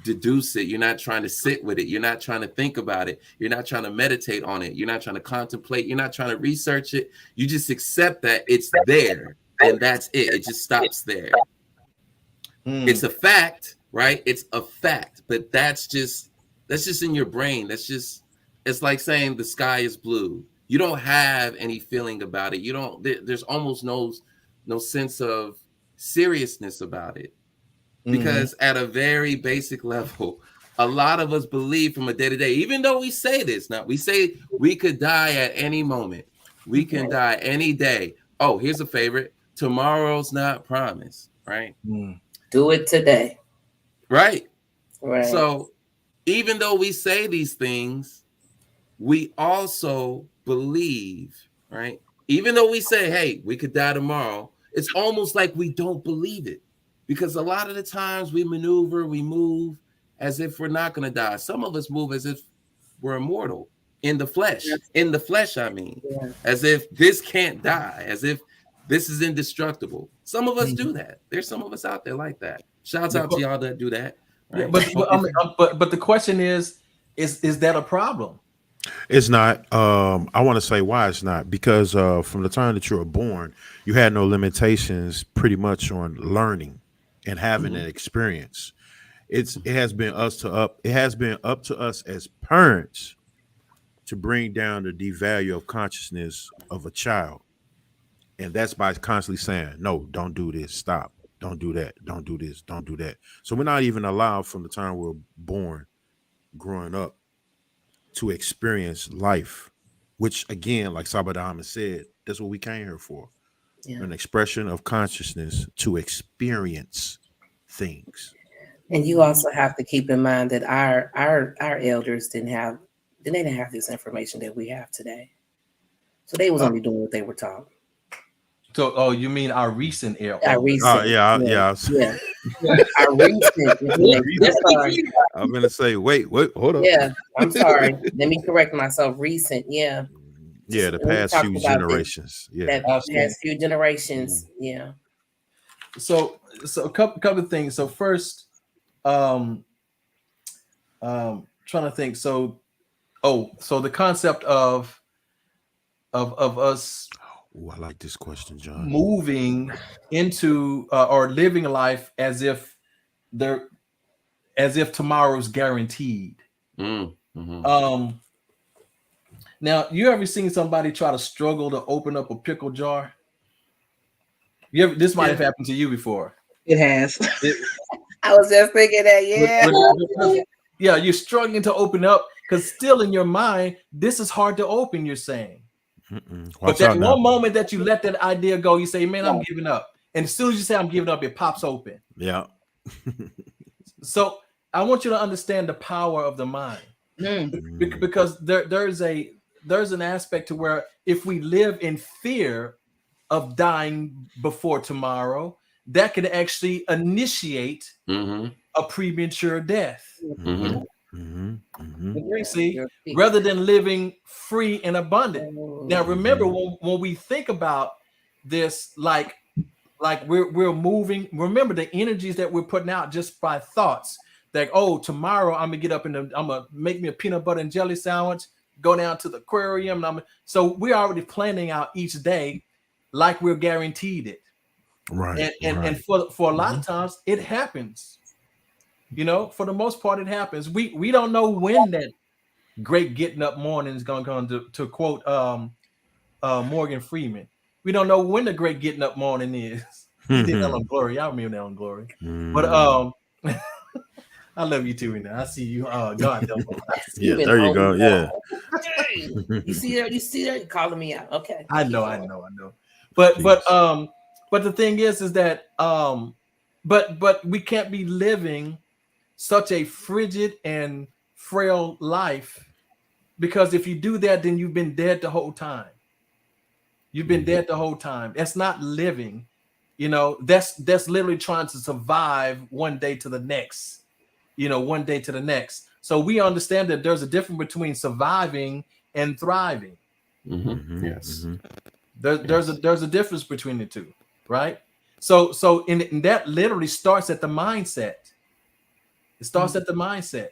deduce it. You're not trying to sit with it. You're not trying to think about it. You're not trying to meditate on it. You're not trying to contemplate. You're not trying to research it. You just accept that it's there, and that's it. It just stops there. It's a fact, right? It's a fact, but that's just in your brain. It's like saying the sky is blue. You don't have any feeling about it. There's almost no sense of seriousness about it. Because at a very basic level, a lot of us believe from a day to day, even though we say this, now we say we could die at any moment. We can die any day. Oh, here's a favorite. Tomorrow's not promised, right? Do it today. Right. Right. So even though we say these things, we also believe, right? Even though we say, hey, we could die tomorrow, it's almost like we don't believe it. Because a lot of the times we move as if we're not going to die. Some of us move as if we're immortal in the flesh. In the flesh, I mean, as if this can't die, as if this is indestructible. Some of us do that. There's some of us out there like that. Shouts out to y'all that do that. Right? But the question is that a problem? It's not. I want to say why it's not, because from the time that you were born, you had no limitations pretty much on learning and having an experience. it has been up to us as parents to bring down the devalue of consciousness of a child. And that's by constantly saying, no, don't do this, stop, don't do that, don't do this, don't do that. So we're not even allowed from the time we're born, growing up, to experience life, which again, like Sabadama said, that's what we came here for. Yeah. An expression of consciousness to experience things. And you also have to keep in mind that our elders didn't have this information that we have today. So they was only doing what they were taught. So, oh, you mean our recent era? Our recent, yeah. Our recent. Sorry. I'm gonna say, wait, hold up. Yeah, I'm sorry. Let me correct myself. Recent, yeah. Yeah, the When we past talk few about generations. Yeah. That past few generations, yeah. So a couple of things. So first, trying to think. So the concept of us Oh, I like this question, John. moving into or living life as if tomorrow's guaranteed. Mm-hmm. Now, you ever seen somebody try to struggle to open up a pickle jar? This might have happened to you before. It has. I was just thinking that, yeah, you're struggling to open up because still in your mind, this is hard to open, you're saying. But that one moment that you let that idea go, you say, man, I'm giving up. And as soon as you say I'm giving up, it pops open. Yeah. So I want you to understand the power of the mind. Because there's an aspect to where if we live in fear of dying before tomorrow, that could actually initiate a premature death. See, rather than living free and abundant. Now, remember when we think about this, like we're moving. Remember the energies that we're putting out just by thoughts. Like, oh, tomorrow I'm gonna get up and I'm gonna make me a peanut butter and jelly sandwich. Go down to the aquarium. So we're already planning out each day, like we're guaranteed it. Right. And for a lot of times it happens. You know, for the most part, it happens. We don't know when that great getting up morning is going to come. To quote Morgan Freeman, we don't know when the great getting up morning is. He did that on Glory. I remember that on Glory. But I love you too. I see you. God, yeah, there you go. Yeah. You see that? You're calling me out. Okay. I know. But the thing is that but we can't be living such a frigid and frail life, because if you do that, then you've been dead the whole time. You've been dead the whole time. That's not living. You know, that's literally trying to survive one day to the next. One day to the next. So we understand that there's a difference between surviving and thriving. Yes. There's a difference between the two, right? So in that literally starts at the mindset. It starts at the mindset,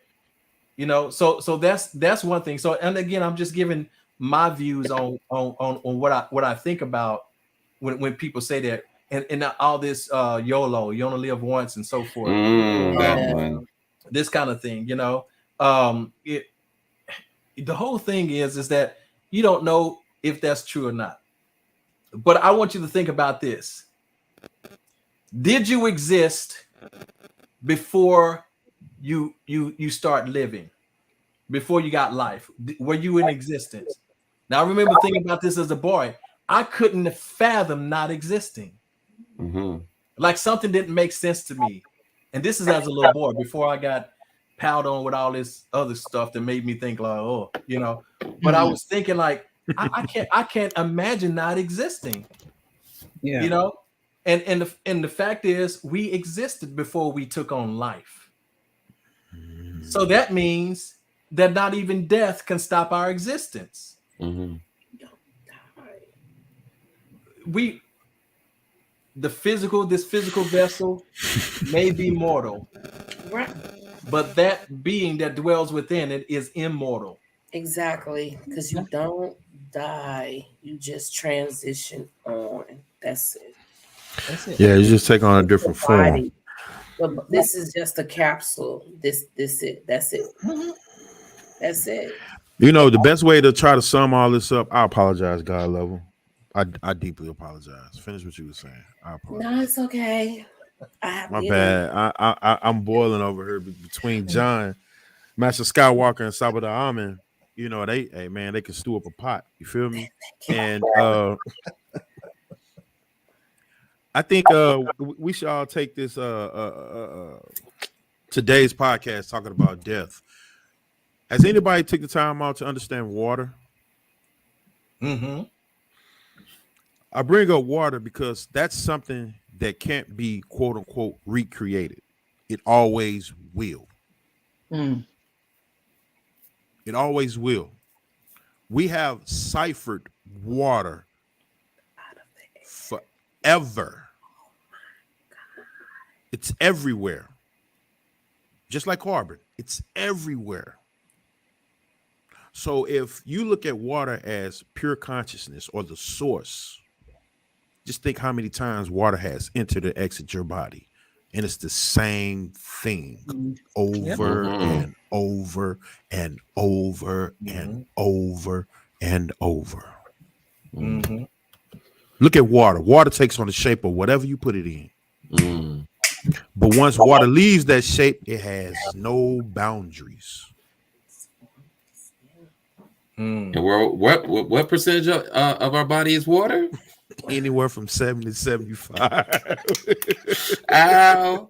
So that's one thing. So, and again, I'm just giving my views on what I think about when people say that, and all this YOLO, you only live once, and so forth. That one. This kind of thing, the whole thing is that you don't know if that's true or not. But I want you to think about this. Did you exist before you start living, before you got life? Were you in existence? Now, I remember thinking about this as a boy. I couldn't fathom not existing. Like something didn't make sense to me. And this is as a little boy, before I got piled on with all this other stuff that made me think like, But I was thinking like, I can't imagine not existing. Yeah. And the fact is, we existed before we took on life. So that means that not even death can stop our existence. This physical vessel may be mortal, but that being that dwells within it is immortal. Exactly, because you don't die, you just transition on. That's it. Yeah, you just take on a different form. But this is just a capsule. This it. That's it. That's it. You know, the best way to try to sum all this up, I apologize, God level. I deeply apologize. Finish what you were saying. I apologize. No, it's okay. My bad. I'm boiling over here between John, Master Skywalker, and Sabada Amen. You know, they can stew up a pot. You feel me? And I think we should all take this today's podcast talking about death. Has anybody took the time out to understand water? Mm-hmm. I bring up water because that's something that can't be quote unquote recreated. It always will. Mm. It always will. We have ciphered water forever. It's everywhere. Just like carbon, it's everywhere. So if you look at water as pure consciousness or the source, just think how many times water has entered and exited your body. And it's the same thing over and over and over and over and over. Mm-hmm. Look at water. Water takes on the shape of whatever you put it in. But once water leaves that shape, it has no boundaries. And what percentage of our body is water? Anywhere from 70 to 75. Ow.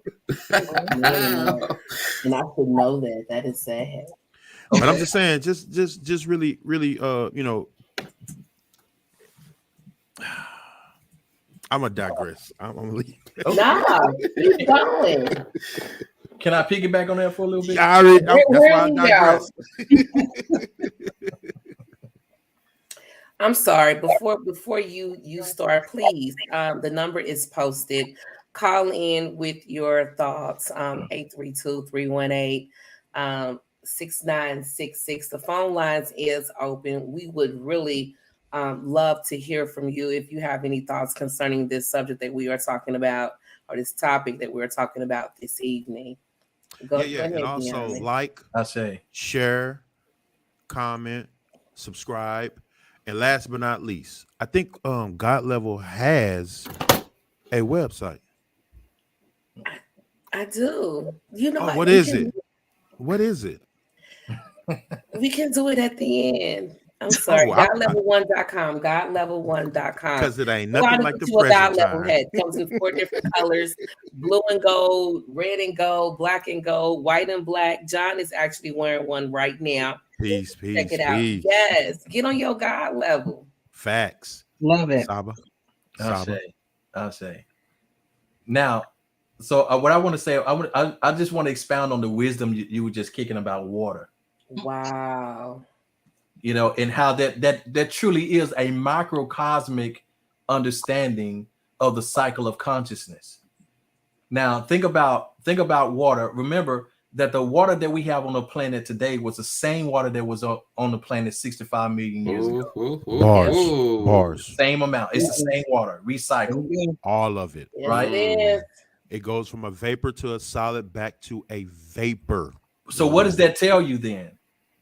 And I should know that. That is sad. But I'm just saying, just really, you know, I'm gonna digress. I'm gonna leave. Nah, keep going. Can I piggyback on that for a little bit? That's why I digress. I'm sorry. Before you start, please. The number is posted. Call in with your thoughts. 832-318-6966. The phone lines is open. We would really love to hear from you if you have any thoughts concerning this subject that we are talking about, or this topic that we're talking about this evening. Go ahead, and also Deanna. like, share, comment, subscribe. And last but not least, I think God Level has a website. I do. You know what is it? What is it? We can do it at the end. I'm sorry. GodLevel1.com. GodLevel1.com. Because it ain't nothing like the present God Level time. head comes in 4 different colors: blue and gold, red and gold, black and gold, white and black. John is actually wearing one right now. Peace. Check it out. Yes, get on your God level. Facts. Love it. Saba. I'll say. Now, so what I want to say, I just want to expound on the wisdom you were just kicking about water. Wow. You know, and how that truly is a microcosmic understanding of the cycle of consciousness. Now, think about water. Remember that the water that we have on the planet today was the same water that was on the planet 65 million years ago. Bars. Same amount. It's the same water, recycled. All of it. Yes, right? It is. It goes from a vapor to a solid back to a vapor. So what does that tell you then?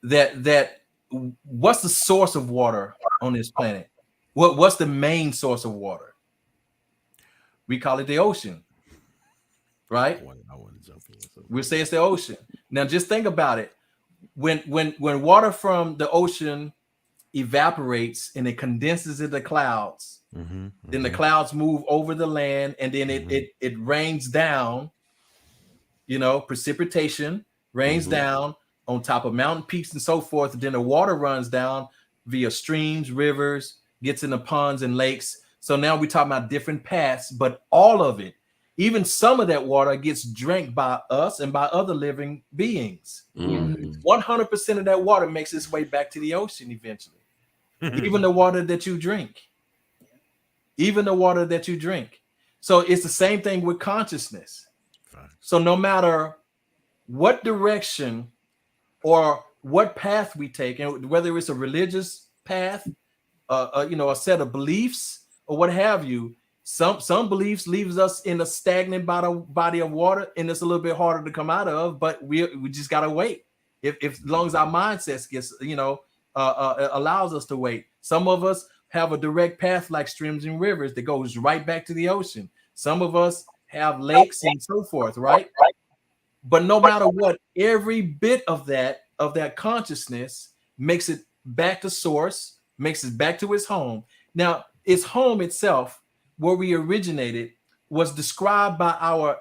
That what's the source of water on this planet? What's the main source of water? We call it the ocean, right? I want to jump in. We'll say it's the ocean. Now, just think about it. When water from the ocean evaporates and it condenses into clouds, then the clouds move over the land, and then it rains down. You know, precipitation rains down on top of mountain peaks and so forth. And then the water runs down via streams, rivers, gets into ponds and lakes. So now we're talking about different paths, but all of it, even some of that water, gets drank by us and by other living beings. 100% of that water makes its way back to the ocean eventually. Even the water that you drink. So it's the same thing with consciousness. So no matter what direction or what path we take, and whether it's a religious path, a set of beliefs or what have you, Some beliefs leaves us in a stagnant body of water, and it's a little bit harder to come out of. But we just gotta wait. If as long as our mindset gets, allows us to wait. Some of us have a direct path like streams and rivers that goes right back to the ocean. Some of us have lakes and so forth, right? But no matter what, every bit of that consciousness makes it back to source, makes it back to its home. Now, its home itself, where we originated, was described by our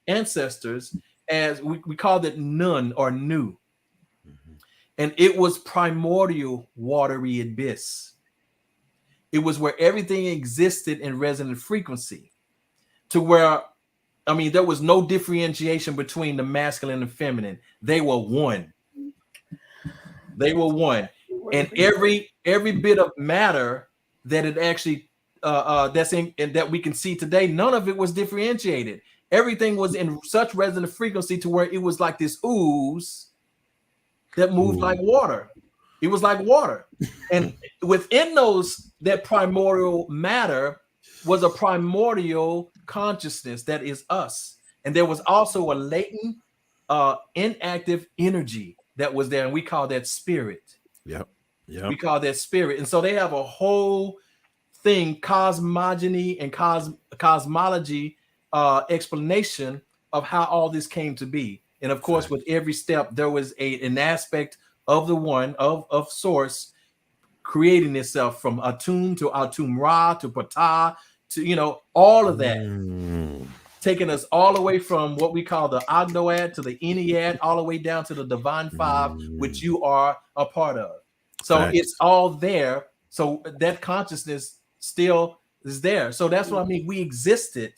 ancestors as we called it Nun or Nu. And it was primordial watery abyss. It was where everything existed in resonant frequency, to where, I mean, there was no differentiation between the masculine and feminine. They were one. They were one. And every bit of matter that it actually that's in and that we can see today, none of it was differentiated. Everything was in such resonant frequency to where it was like this ooze that moved like water. It was like water. And within that primordial matter was a primordial consciousness that is us. And there was also a latent, inactive energy that was there. And we call that spirit. Yep. We call that spirit. And so they have a whole thing, cosmogony and cosmology explanation of how all this came to be. And of course, with every step, there was an aspect of the one of source creating itself from Atum to Atum Ra to Ptah to all of that, taking us all the way from what we call the Ogdoad to the Ennead, all the way down to the Divine Five, which you are a part of. So it's all there. So that consciousness still is there. So that's what I mean. We existed.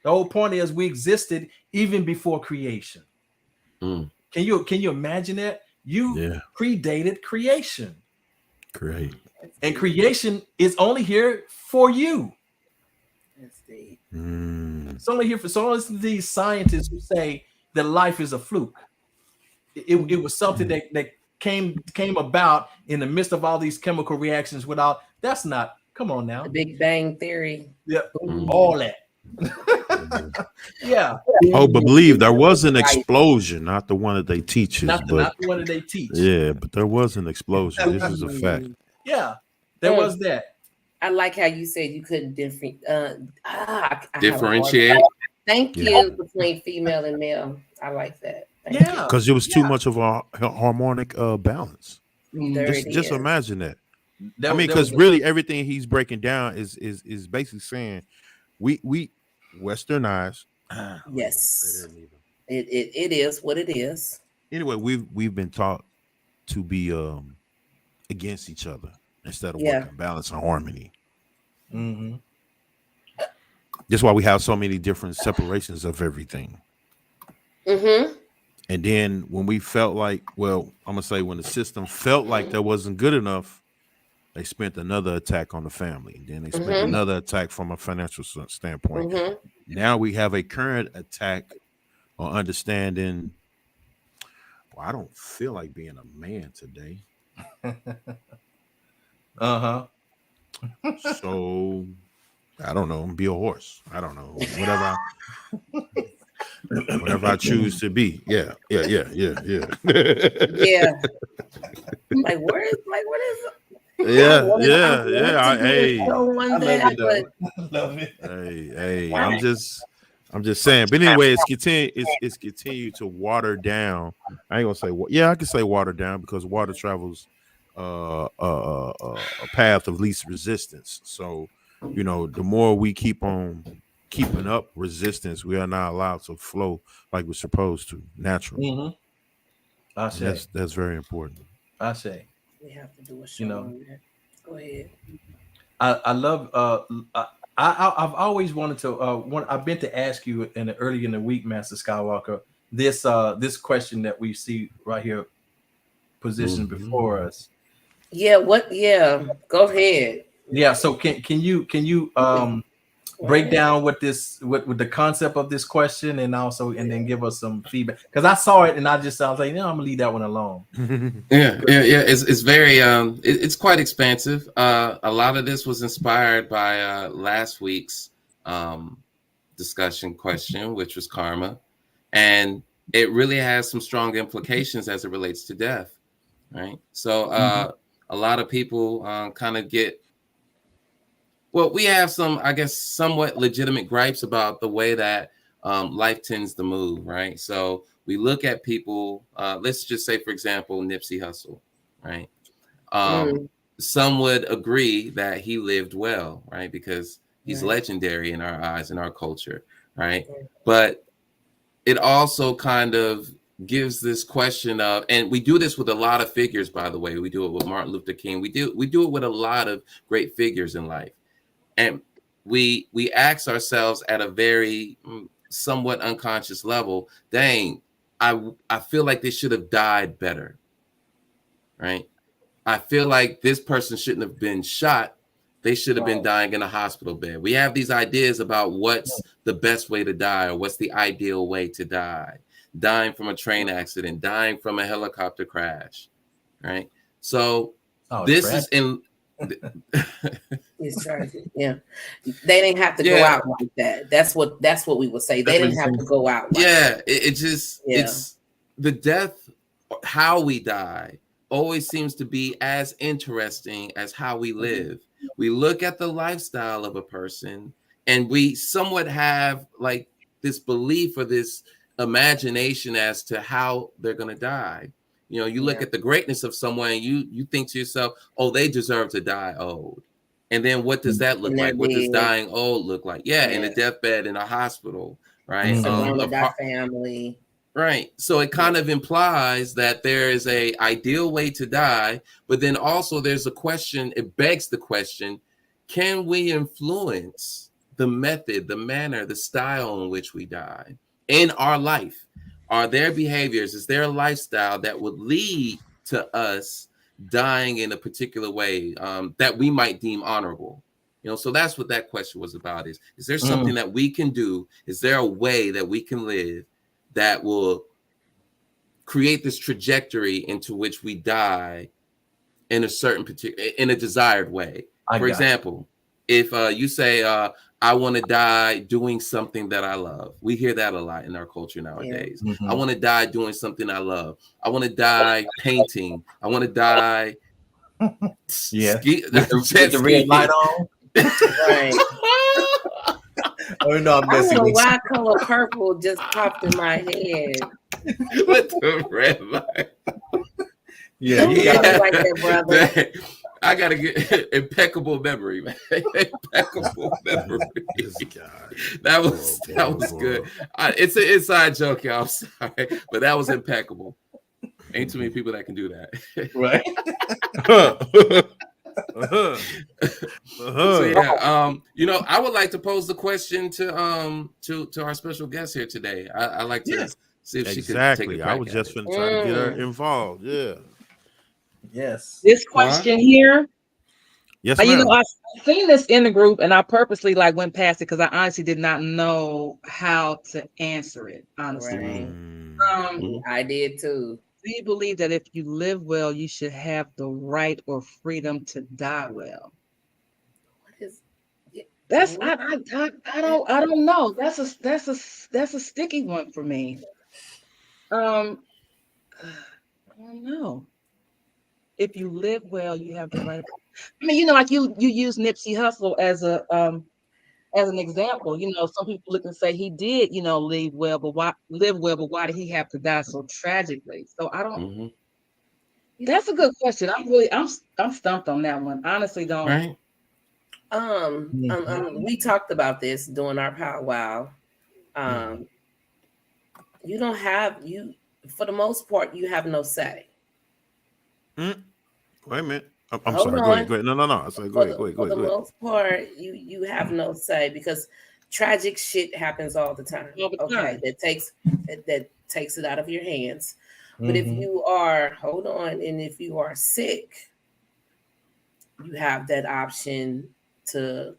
The whole point is we existed even before creation. Can you imagine that? You predated creation. Great. And creation is only here for you. It's only here for these scientists who say that life is a fluke. It was something that came about in the midst of all these chemical reactions without. That's not. Come on now. The Big Bang Theory. Yeah, all that. Yeah. Oh, but believe there was an explosion, not the one that they teach us, not the one that they teach. Yeah, but there was an explosion. This is a fact. Yeah, there was that. I like how you said you couldn't differentiate. Thank you between female and male. I like that. Because it was too much of a harmonic balance. Just imagine that. I mean, because really everything he's breaking down is basically saying we westernized. Yes, it is what it is. Anyway, we've been taught to be against each other instead of working balance and harmony. That's why we have so many different separations of everything. And then when we felt like, well, I'm gonna say when the system felt like that wasn't good enough, they spent another attack on the family. Then they spent another attack from a financial standpoint. Now we have a current attack on understanding. Well, I don't feel like being a man today. So I don't know. Be a horse. I don't know. Whatever I choose to be. Yeah. Like what is it? Hey, I'm just saying. But anyway, it's continued to water down. I ain't gonna say I can say water down because water travels a path of least resistance. So, the more we keep on keeping up resistance, we are not allowed to flow like we're supposed to naturally. That's very important. I say. We have to do a show on that. Go ahead. I love. I've always wanted to. I've been to ask you early in the week, Master Skywalker, this question that we see right here, positioned before us. Yeah. What? Yeah. Go ahead. Yeah. So can you break down what with the concept of this question, and then give us some feedback, because I saw it and I was like, I'm gonna leave that one alone. Yeah. It's very it's quite expansive. A lot of this was inspired by last week's discussion question, which was karma, and it really has some strong implications as it relates to death, right? So a lot of people kind of we have some, I guess, somewhat legitimate gripes about the way that life tends to move, right? So we look at people, let's just say, for example, Nipsey Hussle, right? Some would agree that he lived well, right? Because he's legendary in our eyes, in our culture, right? But it also kind of gives this question of, and we do this with a lot of figures, by the way. We do it with Martin Luther King. We do it with a lot of great figures in life. And we ask ourselves at a very somewhat unconscious level, dang, I feel like they should have died better, right? I feel like this person shouldn't have been shot. They should have been dying in a hospital bed. We have these ideas about what's the best way to die, or what's the ideal way to die. Dying from a train accident, dying from a helicopter crash, right? So this is in... It's tragic. Yeah, they didn't have to go out like that. That's what we would say. They didn't have to go out. Like that. It's the death. How we die always seems to be as interesting as how we live. We look at the lifestyle of a person, and we somewhat have like this belief or this imagination as to how they're going to die. You know, you look at the greatness of someone, and you think to yourself, oh, they deserve to die old. And then what does that look like? What does dying old look like? In a deathbed in a hospital, right? That family. Right. So it kind of implies that there is a ideal way to die, but then also there's a question, it begs the question, can we influence the method, the manner, the style in which we die in our life? Are there behaviors, is there a lifestyle that would lead to us dying in a particular way that we might deem honorable? You know, so that's what that question was about. Is there something that we can do? Is there a way that we can live that will create this trajectory into which we die in a certain in a desired way? For example, if you say, I want to die doing something that I love. We hear that a lot in our culture nowadays. I want to die doing something I love. I want to die painting. I want to die. With the red light on. Right. Oh no, I'm messing. I don't know why color purple just popped in my head. With the red light. Yeah. Like that, brother. I gotta get impeccable memory, man. Impeccable memory. That was good. It's an inside joke, y'all. I'm sorry, but that was impeccable. Ain't too many people that can do that, right? So yeah, you know, I would like to pose the question to our special guest here today. I like to see if she could take a crack. I was just trying to get her involved. Yeah. Yes. This question here. Yes, you ma'am. know, I've seen this in the group, and I purposely went past it because I honestly did not know how to answer it. Honestly, I did too. Do you believe that if you live well, you should have the right or freedom to die well? What is? That's I don't know. That's a sticky one for me. I don't know. If you live well, you have the right. I mean, you know, like you use Nipsey Hussle as an example. You know, some people look and say he did, you know, live well, but why did he have to die so tragically? So I don't. That's a good question. I'm stumped on that one. Honestly, don't. Right. We talked about this during our powwow. You don't have for the most part, you have no say. Wait a minute. I'm sorry. Go ahead. No. I said, go ahead. For the most part, you have no say because tragic shit happens all the time. Okay, that takes it out of your hands. But if you are, if you are sick, you have that option to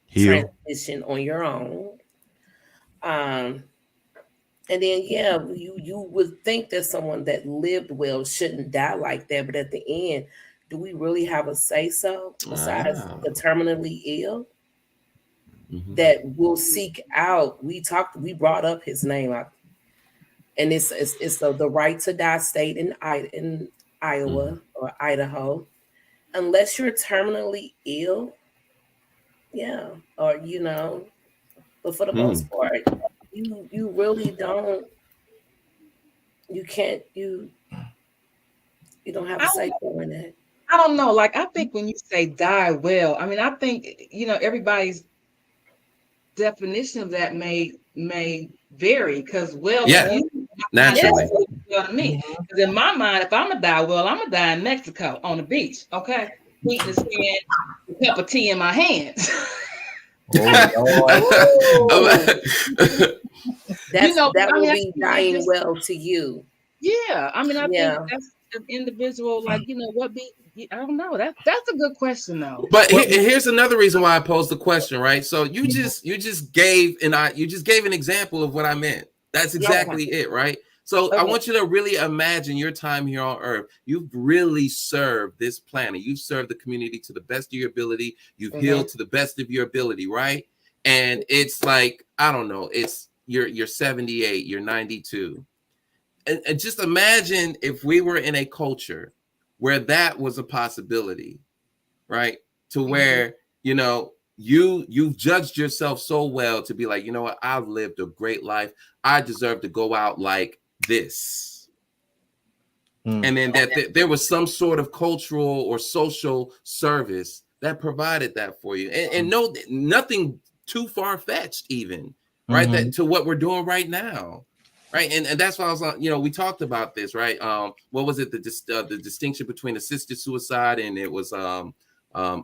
Heal. transition on your own. Um, and then yeah, you would think that someone that lived well shouldn't die like that, but at the end, do we really have a say so besides Ah. the terminally ill Mhm. that will seek out? We brought up his name out, and it's the right to die state in Iowa or Idaho. Unless you're terminally ill, yeah, or but for the most part, you really don't. You can't. You don't have a say so in that. I don't know. Like, I think when you say die well, I mean, I think, everybody's definition of that may vary, because Yeah, naturally. To me. Because in my mind, if I'm gonna die well, I'm gonna die in Mexico on the beach. Okay, eating the skin, a cup of tea in my hands. That will be dying well to you. Yeah, I mean, I Yeah. think that's an individual. Like, I don't know. That's a good question, though. But here's another reason why I posed the question, right? So you just gave an example of what I meant. That's exactly it, right? So I want you to really imagine your time here on earth. You've really served this planet. You've served the community to the best of your ability. You've healed to the best of your ability, right? And it's like, I don't know, it's you're 78, you're 92. And just imagine if we were in a culture where that was a possibility, right? To where, you've judged yourself so well to be like, you know what, I've lived a great life. I deserve to go out like this. And then that there was some sort of cultural or social service that provided that for you. And no, nothing too far-fetched even, right? That to what we're doing right now. Right. And that's why I was on, we talked about this, right? What was it? The distinction between assisted suicide and it was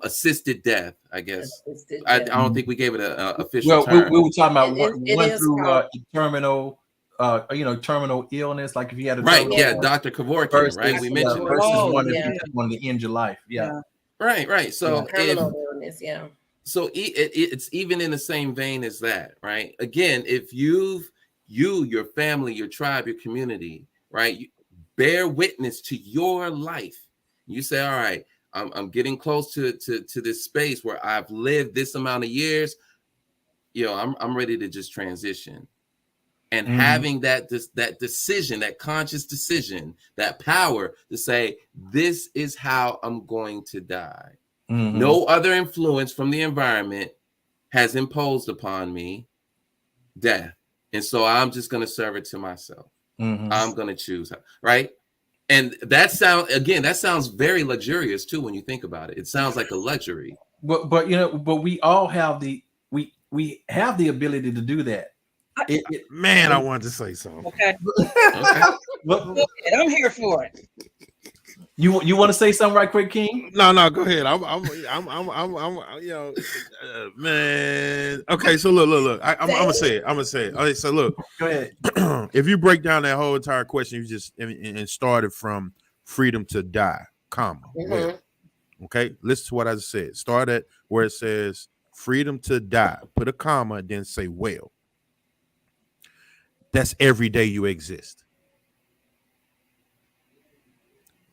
assisted death, I guess. I don't think we gave it an official term. We were talking about It went is through called- terminal illness, like if you had a Right. terminal Yeah. illness Dr. Kevorkian, versus, right? We mentioned that. versus one yeah. that wanted to end your life. Yeah. Right. So Terminal illness, yeah. So it's even in the same vein as that, right? Again, if your family, your tribe, your community, right, you bear witness to your life. You say, all right, I'm getting close to this space where I've lived this amount of years. I'm ready to just transition. And having that decision, that conscious decision, that power to say, this is how I'm going to die. No other influence from the environment has imposed upon me death. And so I'm just going to serve it to myself. I'm going to choose, right? And that sounds very luxurious too when you think about it. It sounds like a luxury. But we all have we have the ability to do that. Man, I wanted to say something. Okay, I'm here for it. You want to say something right quick, King? No, go ahead. I'm man. Okay, so look. I'm gonna say it. Okay, so look. Go ahead. If you break down that whole entire question, you just and started from freedom to die, comma. Well, okay, listen to what I just said. Start at where it says freedom to die. Put a comma, then say well. That's every day you exist.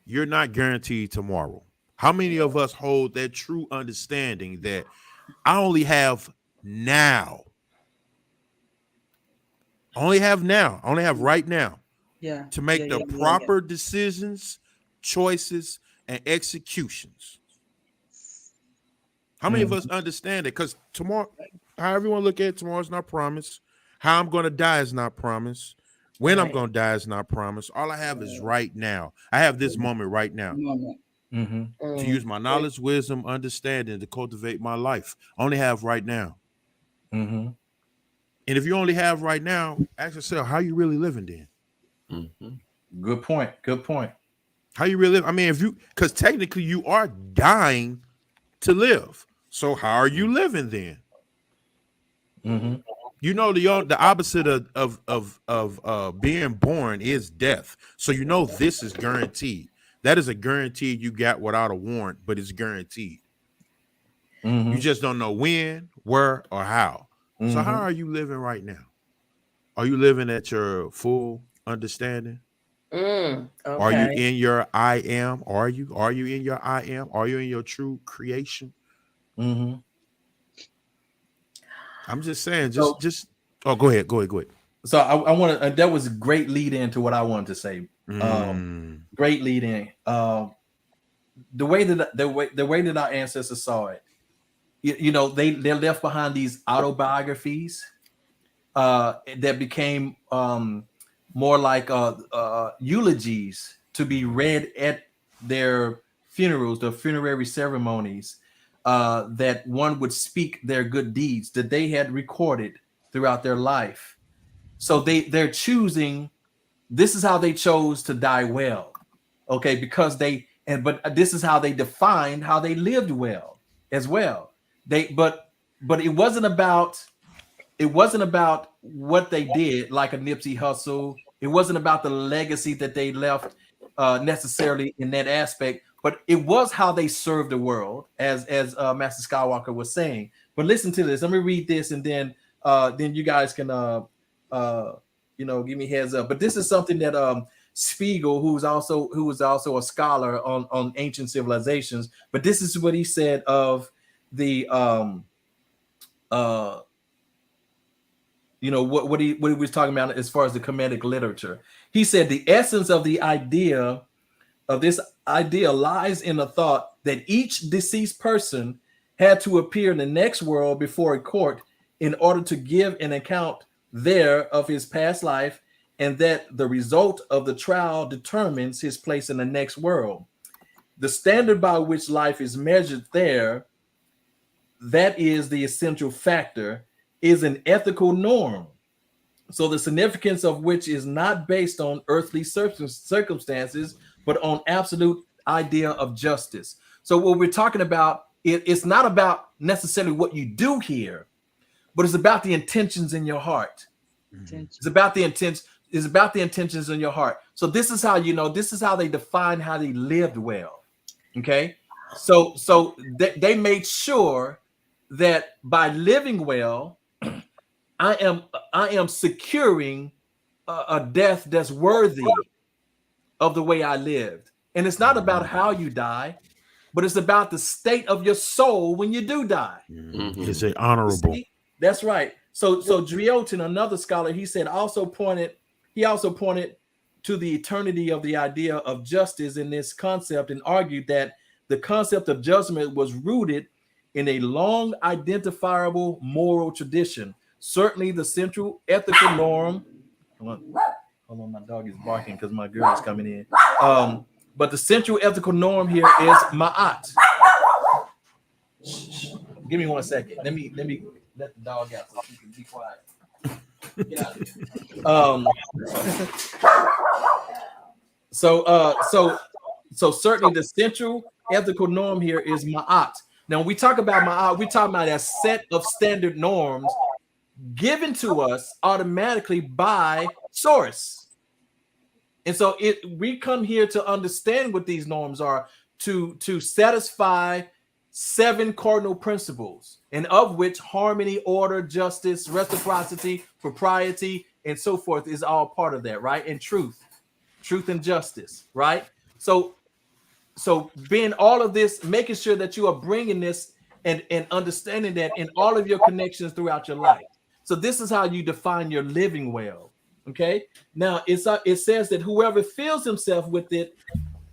You're not guaranteed tomorrow. How many of us hold that true understanding that I only have now? I only have right now to make the proper decisions, choices, and executions. How many of us understand it? Because tomorrow, how everyone look at it, tomorrow's not promised. How I'm going to die is not promised. When I'm going to die is not promised. All I have is right now. I have this moment right now to use my knowledge, wisdom, understanding to cultivate my life. I only have right now. And if you only have right now, ask yourself, how you really living then? Good point. How you really live? I mean, because technically you are dying to live. So how are you living then? The opposite of being born is death. So this is guaranteed. That is a guarantee you got without a warrant, but it's guaranteed. Mhm. You just don't know when, where, or how. So how Mhm. are you living right now? Are you living at your full understanding? Are you Okay. in your I am? Are you? Are you in your I am? Are you in your true creation? Mhm. I'm just saying, So, oh, go ahead. Go ahead. so I want to. That was a great lead into what I wanted to say. Mm, Great lead in. The way that the way that our ancestors saw it, you know, they left behind these autobiographies that became more like eulogies to be read at their funerals, the funerary ceremonies, that one would speak their good deeds that they had recorded throughout their life. So they're choosing. This is how they chose to die well, okay? Because but this is how they defined how they lived well as well. But it wasn't about what they did, like a Nipsey Hussle. It wasn't about the legacy that they left necessarily in that aspect, but it was how they served the world, as Master Skywalker was saying. But listen to this. Let me read this, and then you guys can give me heads up. But this is something that Spiegel, who was also a scholar on ancient civilizations, but this is what he said of the what he was talking about as far as the Kemetic literature. He said the essence of this idea lies in the thought that each deceased person had to appear in the next world before a court in order to give an account there of his past life, and that the result of the trial determines his place in the next world. The standard by which life is measured there, that is the essential factor, is an ethical norm. So the significance of which is not based on earthly circumstances, but on absolute idea of justice. So what we're talking about, it's not about necessarily what you do here, but it's about the intentions in your heart. It's about the intent. It's about the intentions in your heart. So this is how this is how they define how they lived well. Okay, so they made sure that by living well, I am securing a death that's worthy of the way I lived. And it's not about how you die, but it's about the state of your soul when you do die. Is it honorable? See? That's right. So Driotin, another scholar, he also pointed to the eternity of the idea of justice in this concept, and argued that the concept of judgment was rooted in a long identifiable moral tradition. Certainly the central ethical norm. Hold on, my dog is barking because my girl is coming in. But the central ethical norm here is ma'at. Give me 1 second. Let me let the dog out so she can be quiet. Get out of here. So certainly the central ethical norm here is ma'at. Now, when we talk about ma'at, we're talking about a set of standard norms given to us automatically by source. And so we come here to understand what these norms are, to satisfy 7 cardinal principles, and of which harmony, order, justice, reciprocity, propriety, and so forth is all part of that, right? And truth and justice, right? So being all of this, making sure that you are bringing this and understanding that in all of your connections throughout your life. So this is how you define your living well. Okay. Now it says that whoever fills himself with it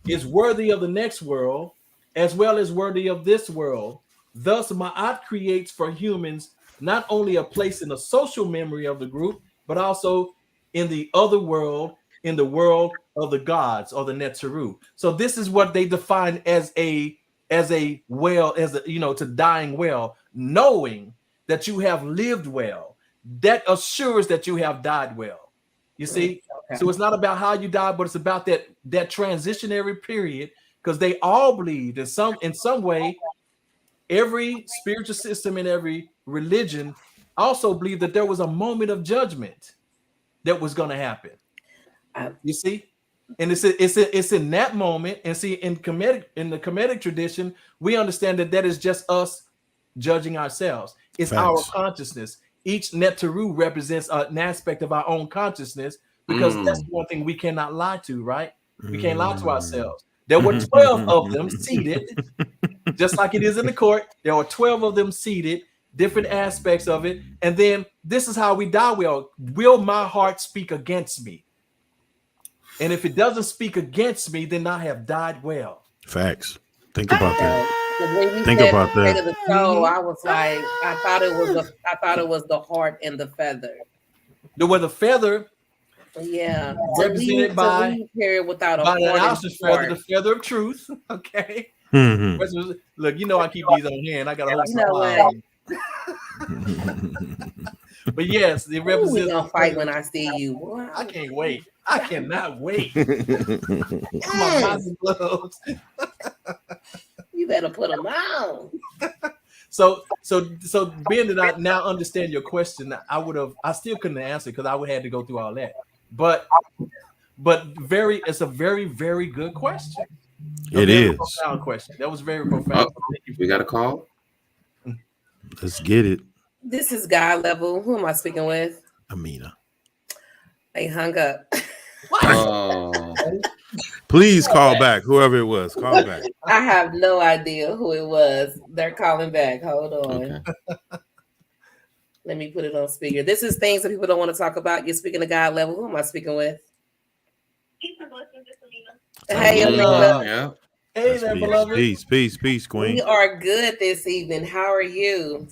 is worthy of the next world as well as worthy of this world. Thus, Ma'at creates for humans not only a place in the social memory of the group, but also in the other world, in the world of the gods or the Netzeru. So this is what they define as a to dying well, knowing that you have lived well. That assures that you have died well. You see, okay. So it's not about how you die, but it's about that transitionary period, because they all believed in some way. Every spiritual system in every religion also believed that there was a moment of judgment that was going to happen. You see, and it's in that moment. And see, in the Kemetic tradition, we understand that is just us judging ourselves. It's Facts. our consciousness. Each Neteru represents an aspect of our own consciousness, because that's one thing we cannot lie to, right? We can't lie to ourselves. There were 12 of them seated, just like it is in the court. There were 12 of them seated, different aspects of it. And then this is how we die well. Will my heart speak against me? And if it doesn't speak against me, then I have died well. Facts. Think about that. When you Think said about the that. state of the soul, I was like, I thought it was the heart and the feather. Where the feather, Yeah, represented by here without a by an heart ostrich and feather, the feather of truth. Okay. Mhm. Look, you know I keep these on hand. I got a whole You know what? But yes, it Ooh, we represents. gonna fight when I see you. Boy, I can't wait. I cannot wait. Yes. My boxing gloves. You better put them on. So being that I now understand your question, I still couldn't answer because I would have to go through all that. But it's a very, very good question. It is. Profound question. That was very profound. Thank you. We got a call. Let's get it. This is God level. Who am I speaking with? Amina. They hung up. Oh, Please call back. Whoever it was, call back. I have no idea who it was. They're calling back. Hold on. okay. Let me put it on speaker. This is things that people don't want to talk about. You're speaking to God level. Who am I speaking with? Hey, Mhm, Amina. yeah. Hey there, Peace, beloved. peace, peace, peace, Queen. We are good this evening. How are you?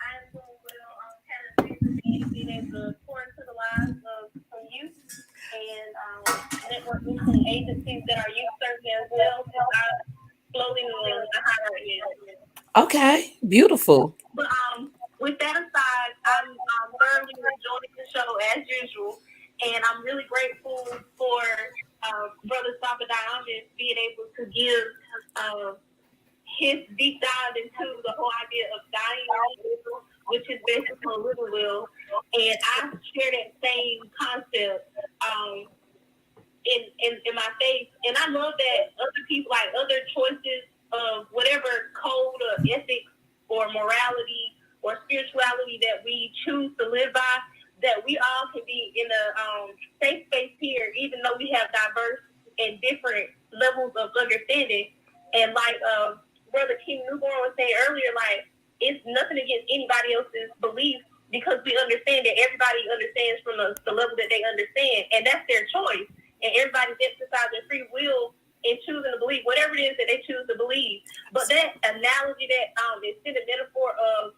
I'm doing well. I'm kind of being able to pour into the lives of some youth and networking some agencies that are youth serving as well. Because I'm floating on the high right now. Okay, beautiful. But with that aside, I'm thoroughly enjoying the show as usual, and I'm really grateful for Brother Saba Diamond being able to give his deep dive into the whole idea of dying, which is basically a little will, and I share that same concept in my faith, and I love that other people, like other choices of whatever code or ethics or morality or spirituality that we choose to live by, that we all can be in a safe space here, even though we have diverse and different levels of understanding. And like Brother King Newborn was saying earlier, like, it's nothing against anybody else's beliefs, because we understand that everybody understands from the level that they understand, and that's their choice. And everybody's exercising free will in choosing to believe whatever it is that they choose to believe. But that analogy that is in the metaphor of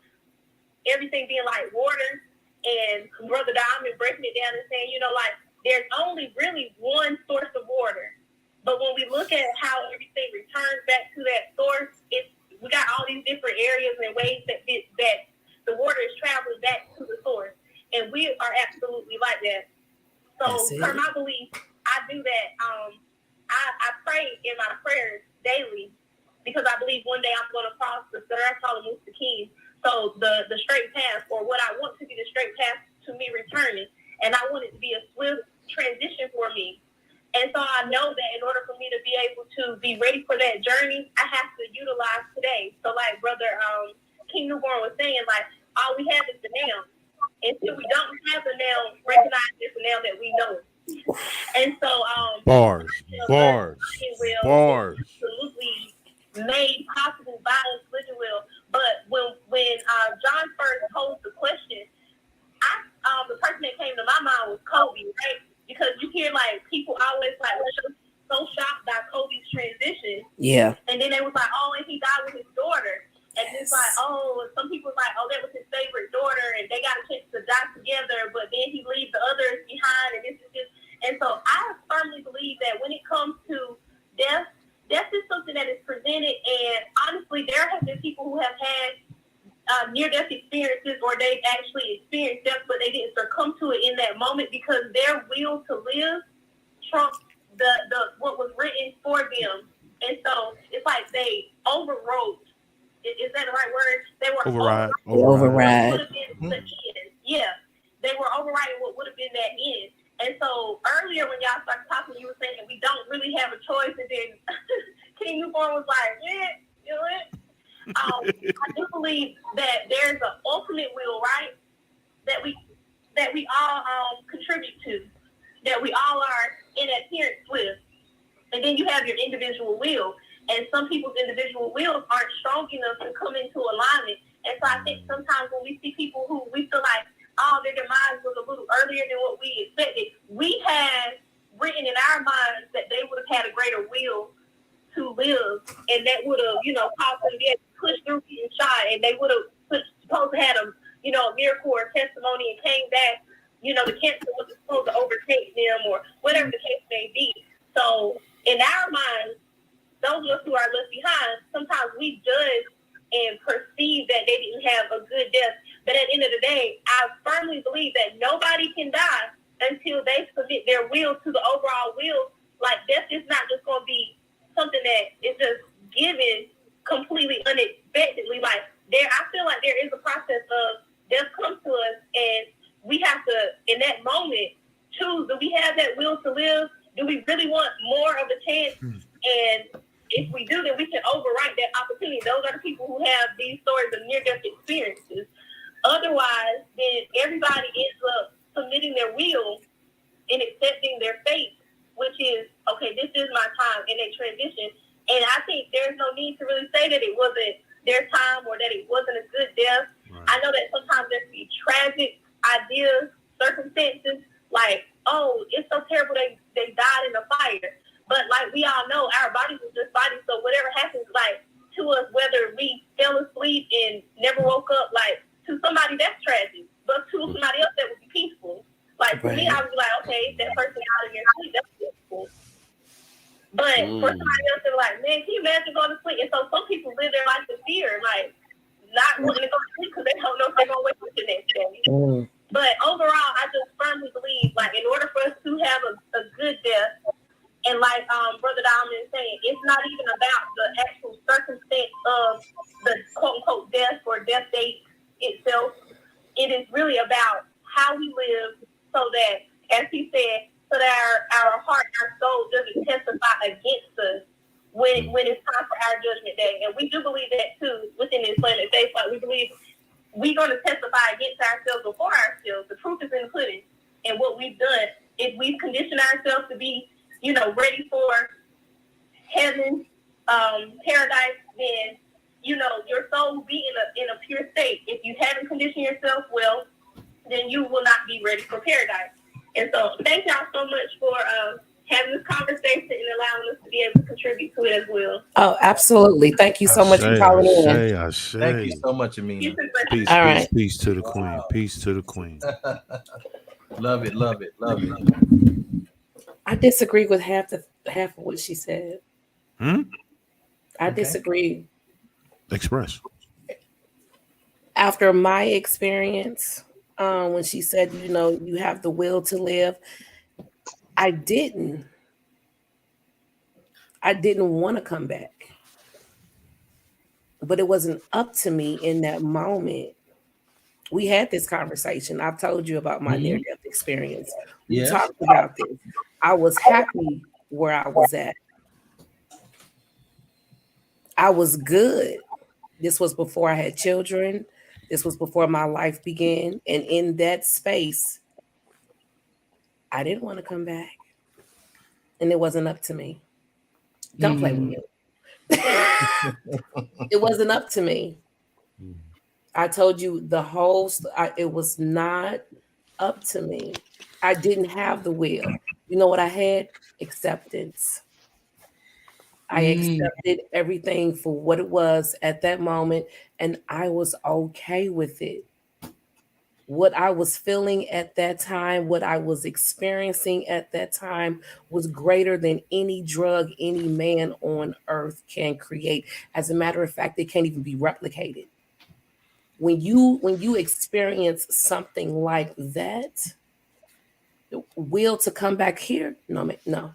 everything being like water, and Brother Diamond breaking it down and saying, like, there's only really one source of water. But when we look at how everything returns back to that source, we got all these different areas and ways that the water is traveling back to the source. And we are absolutely like that. So for my belief, I do that. I pray in my prayers daily, because I believe one day I'm going to cross the Sirat Mustaqim. So the straight path, or what I want to be the straight path to me returning. And I want it to be a swift transition for me. And so I know that in order for me to be able to be ready for that journey, I have to utilize today. So like Brother King Newborn was saying, like, all we have is the now. Until we don't have the now, recognize it's the now that we know. And so Bars. absolutely made possible by us, living will. But when John first posed the question, the person that came to my mind was Kobe, right? Because you hear like people always like so shocked by Kobe's transition. Yeah. And then they was like, oh, and he died with his daughter. And it's like, oh, some people was like, oh, that was his favorite daughter, and they got a chance to die together, but then he leaves the others behind, and this is just. And so I firmly believe that when it comes to death is something that is presented, and honestly, there have been people who have had near-death experiences, or they've actually experienced death, but they didn't succumb to it in that moment because their will to live trumps the what was written for them. And so it's like they overrode. Is that the right word? They were Override. Override. What would have been the end. Yeah, they were overriding what would have been that end. And so earlier when y'all started talking, you were saying that we don't really have a choice, and then King Newborn was like, yeah, you know it. I do believe that there's an ultimate will, right? That we all contribute to, that we all are in adherence with. And then you have your individual will. And some people's individual wills aren't strong enough to come into alignment. And so I think sometimes when we see people who we feel like, oh, their demise was a little earlier than what we expected, we have written in our minds that they would have had a greater will to live, and that would have, caused them to be able to push through getting shot, and they would have supposed to have a miracle or testimony and came back, the cancer was supposed to overtake them or whatever the case may be. So in our minds, those of us who are left behind, sometimes we judge and perceive that they didn't have a good death. But at the end of the day, I firmly believe that nobody can die until they submit their will to the overall will. Like, death is not just going to be something that is just given completely unexpectedly. Like, I feel like there is a process of death comes to us, and we have to, in that moment, choose, do we have that will to live? Do we really want more of a chance? And if we do, then we can overwrite that opportunity. Those are the people who have these stories of near-death experiences. Otherwise, then everybody ends up submitting their will and accepting their fate, which is, okay, this is my time, and they transition. And I think there's no need to really say that it wasn't their time or that it wasn't a good death. Right. I know that sometimes there can be tragic ideas, circumstances, like, oh, it's so terrible they died in a fire. But like we all know, our bodies are just bodies. So whatever happens, like, to us, whether we fell asleep and never woke up, like, to somebody that's tragic. But to somebody else that would be peaceful. Like, to me, I would be like, okay, that person out of your sleep, that's peaceful. But for somebody else, they're like, man, can you imagine going to sleep? And so some people live their life in fear, like, not wanting to go to sleep because they don't know if they're going to wake up the next day. But overall, I just firmly believe, like, in order for us to have a good death, and like Brother Diamond is saying, it's not even about the actual circumstance of the quote-unquote death or death date itself. It is really about how we live so that, as he said, so that our heart, our soul doesn't testify against us when it's time for our judgment day. And we do believe that, too, within the Islamic faith. Like, we believe we're going to testify against ourselves before ourselves. The proof is in the pudding. And what we've done, if we've conditioned ourselves to be, ready for heaven, paradise, then, your soul will be in a pure state. If you haven't conditioned yourself well, then you will not be ready for paradise. And so thank y'all so much for having this conversation and allowing us to be able to contribute to it as well. Oh, absolutely. Thank you so much for calling in. Thank you so much, Amina. Peace, All peace, right. peace to the queen. Peace to the queen. Love it, love it, love it. I disagree with half of what she said. I disagree. Express. After my experience, when she said, you have the will to live, I didn't want to come back. But it wasn't up to me in that moment. We had this conversation. I've told you about my near-death experience. We talked about this. I was happy where I was at. I was good. This was before I had children. This was before my life began. And in that space, I didn't want to come back. And it wasn't up to me. Don't play with me. It wasn't up to me. I told you it was not up to me. I didn't have the will. You know what I had? Acceptance. I accepted everything for what it was at that moment, and I was okay with it. What I was feeling at that time, what I was experiencing at that time was greater than any drug any man on earth can create. As a matter of fact, it can't even be replicated. When you experience something like that, the will to come back here, no.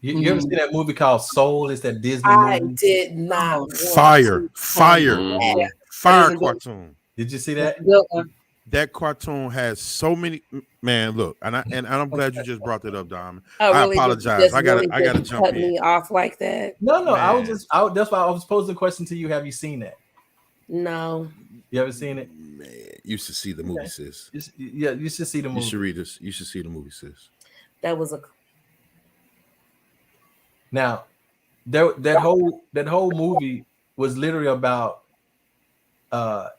You ever seen that movie called Soul? It's that Disney I movie. did not. Fire cartoon. Did you see that? That cartoon has so many. Man, look, and I'm glad you just brought that up, Diamond. Oh, really? I apologize. I gotta jump cut in. me off like that. No. Man. That's why I was posing the question to you. Have you seen that? No. You ever seen it? Man, you should see the movie, Okay. sis. Yeah, you should see the You movie. should read this. You should see the movie, sis. That was a Now, that whole movie was literally about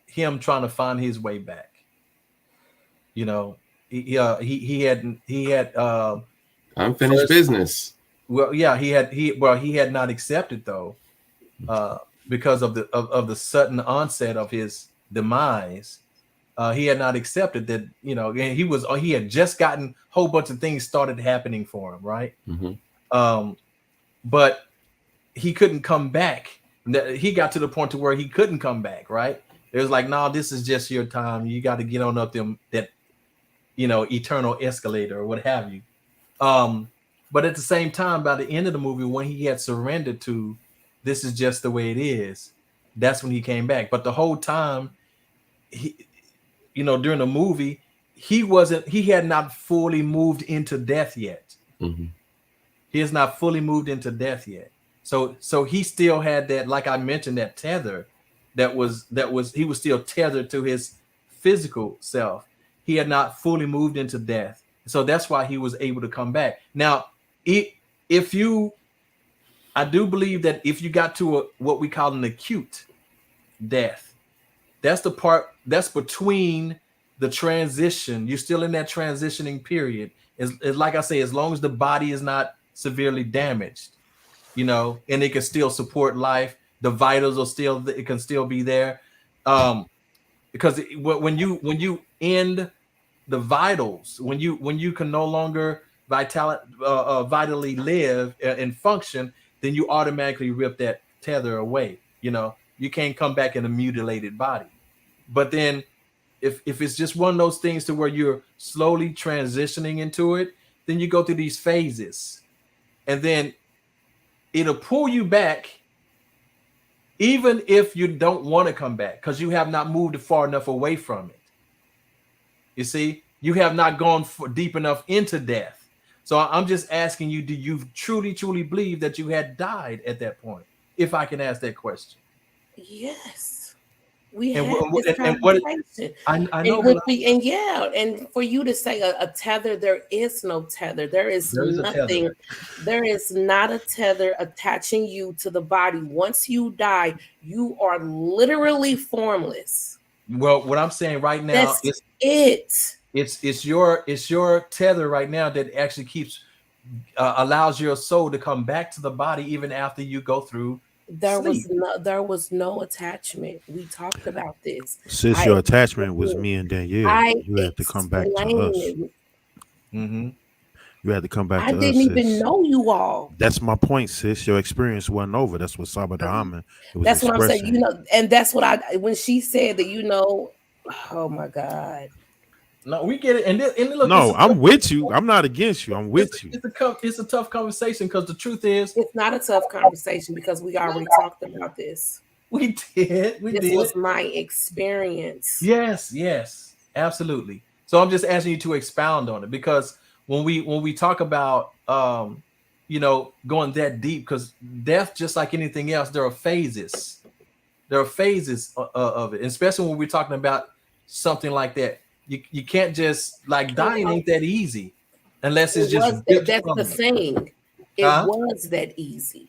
him trying to find his way back. You know, he had Unfinished first- business. well, yeah, he had not accepted though, because of the sudden onset of his demise. He had not accepted that, you know, and he had just gotten a whole bunch of things started happening for him, right? Mm-hmm. But he couldn't come back. He got to the point to where he couldn't come back, right? It was like, no, this is just your time. You got to get on up them that, you know, eternal escalator or what have you. But at the same time, by the end of the movie, when he had surrendered to this is just the way it is, that's when he came back. But the whole time, he, you know, during the movie, he had not fully moved into death yet. Mm-hmm. He has not fully moved into death yet. So he still had that, like I mentioned, that tether that was he was still tethered to his physical self. He had not fully moved into death. So that's why he was able to come back. Now, I do believe that if you got to what we call an acute death, that's the part that's between the transition. You're still in that transitioning period. It's like I say, as long as the body is not severely damaged, you know, and it can still support life. The vitals it can still be there. Because when you end the vitals, when you can no longer vitally live and function, then you automatically rip that tether away. You know, you can't come back in a mutilated body. But then if it's just one of those things to where you're slowly transitioning into it, then you go through these phases, and then it'll pull you back even if you don't want to come back, because you have not moved far enough away from it. You see, you have not gone deep enough into death. So I'm just asking you, do you truly believe that you had died at that point? If I can ask that question. yes. We And had what- this and what- conversation. I know, And for you to say a tether, there is no tether. There is There is a nothing. tether. There is not a tether attaching you to the body. Once you die, you are literally formless. well, what I'm saying right now That's is it. it's your tether right now that actually keeps allows your soul to come back to the body even after you go through. There Sleep. was no attachment. We talked about this. Since your attachment was me and Danielle, you had to come back to us. explained it. Mm-hmm. You had to come back I to us. didn't even sis. know you all. That's my point, sis. Your experience wasn't over. That's what Sabah Ahmed was That's what I'm saying. expressing. You know, and that's what when she said that, you know, oh my God. No, we get it. And look, No, I'm with you. I'm not against you. I'm with you. It's a tough conversation because the truth is It's not a tough conversation because we already talked about this. we did. This was my experience. Yes, absolutely. So I'm just asking you to expound on it, because when we talk about you know, going that deep, because death, just like anything else, there are phases. There are phases of it, especially when we're talking about something like that. You can't just, like, dying ain't that easy unless it's just That's the thing. It Huh? was that easy.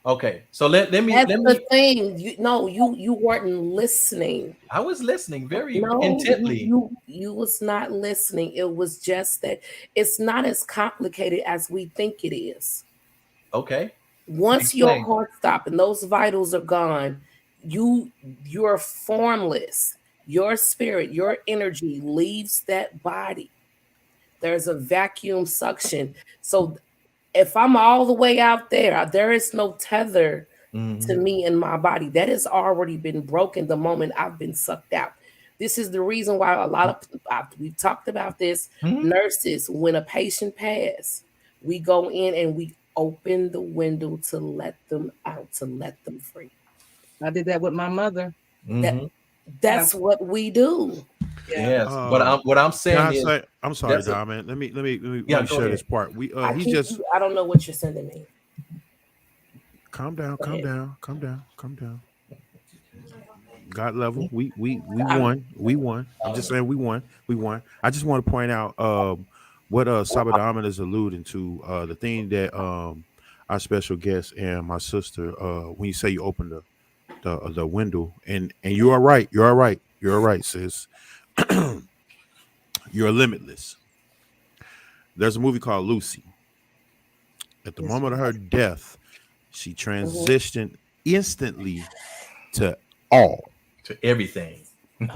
Okay. So let me That's the thing. You weren't listening. I was listening very No, intently. you was not listening. It was just that it's not as complicated as we think it is. Okay. Once your Explain. heart stops and those vitals are gone, you're formless. Your spirit, your energy leaves that body. There's a vacuum suction. So if I'm all the way out there is no tether Mhm. to me in my body. That has already been broken the moment I've been sucked out. This is the reason why a lot of we've talked about this. Mhm. Nurses, when a patient passes, we go in and we open the window to let them out, to let them free. I did that with my mother. Mhm. That's what we do. Yes. Uh, what I'm Can saying I is, say, I'm sorry, that's a- Diamond. Let me Yeah, go share ahead. this part. I don't know what you're sending me. Calm down, Go calm ahead. down, calm down, calm down. God level. We won. We won. I'm just saying we won. We won. I just want to point out what Sabada Ahmed is alluding to. The thing that our special guest and my sister, when you say you open the window, and you are right. You are right. You're right, sis. You're limitless. There's a movie called Lucy. At the moment of her death, she transitioned instantly to all. To everything.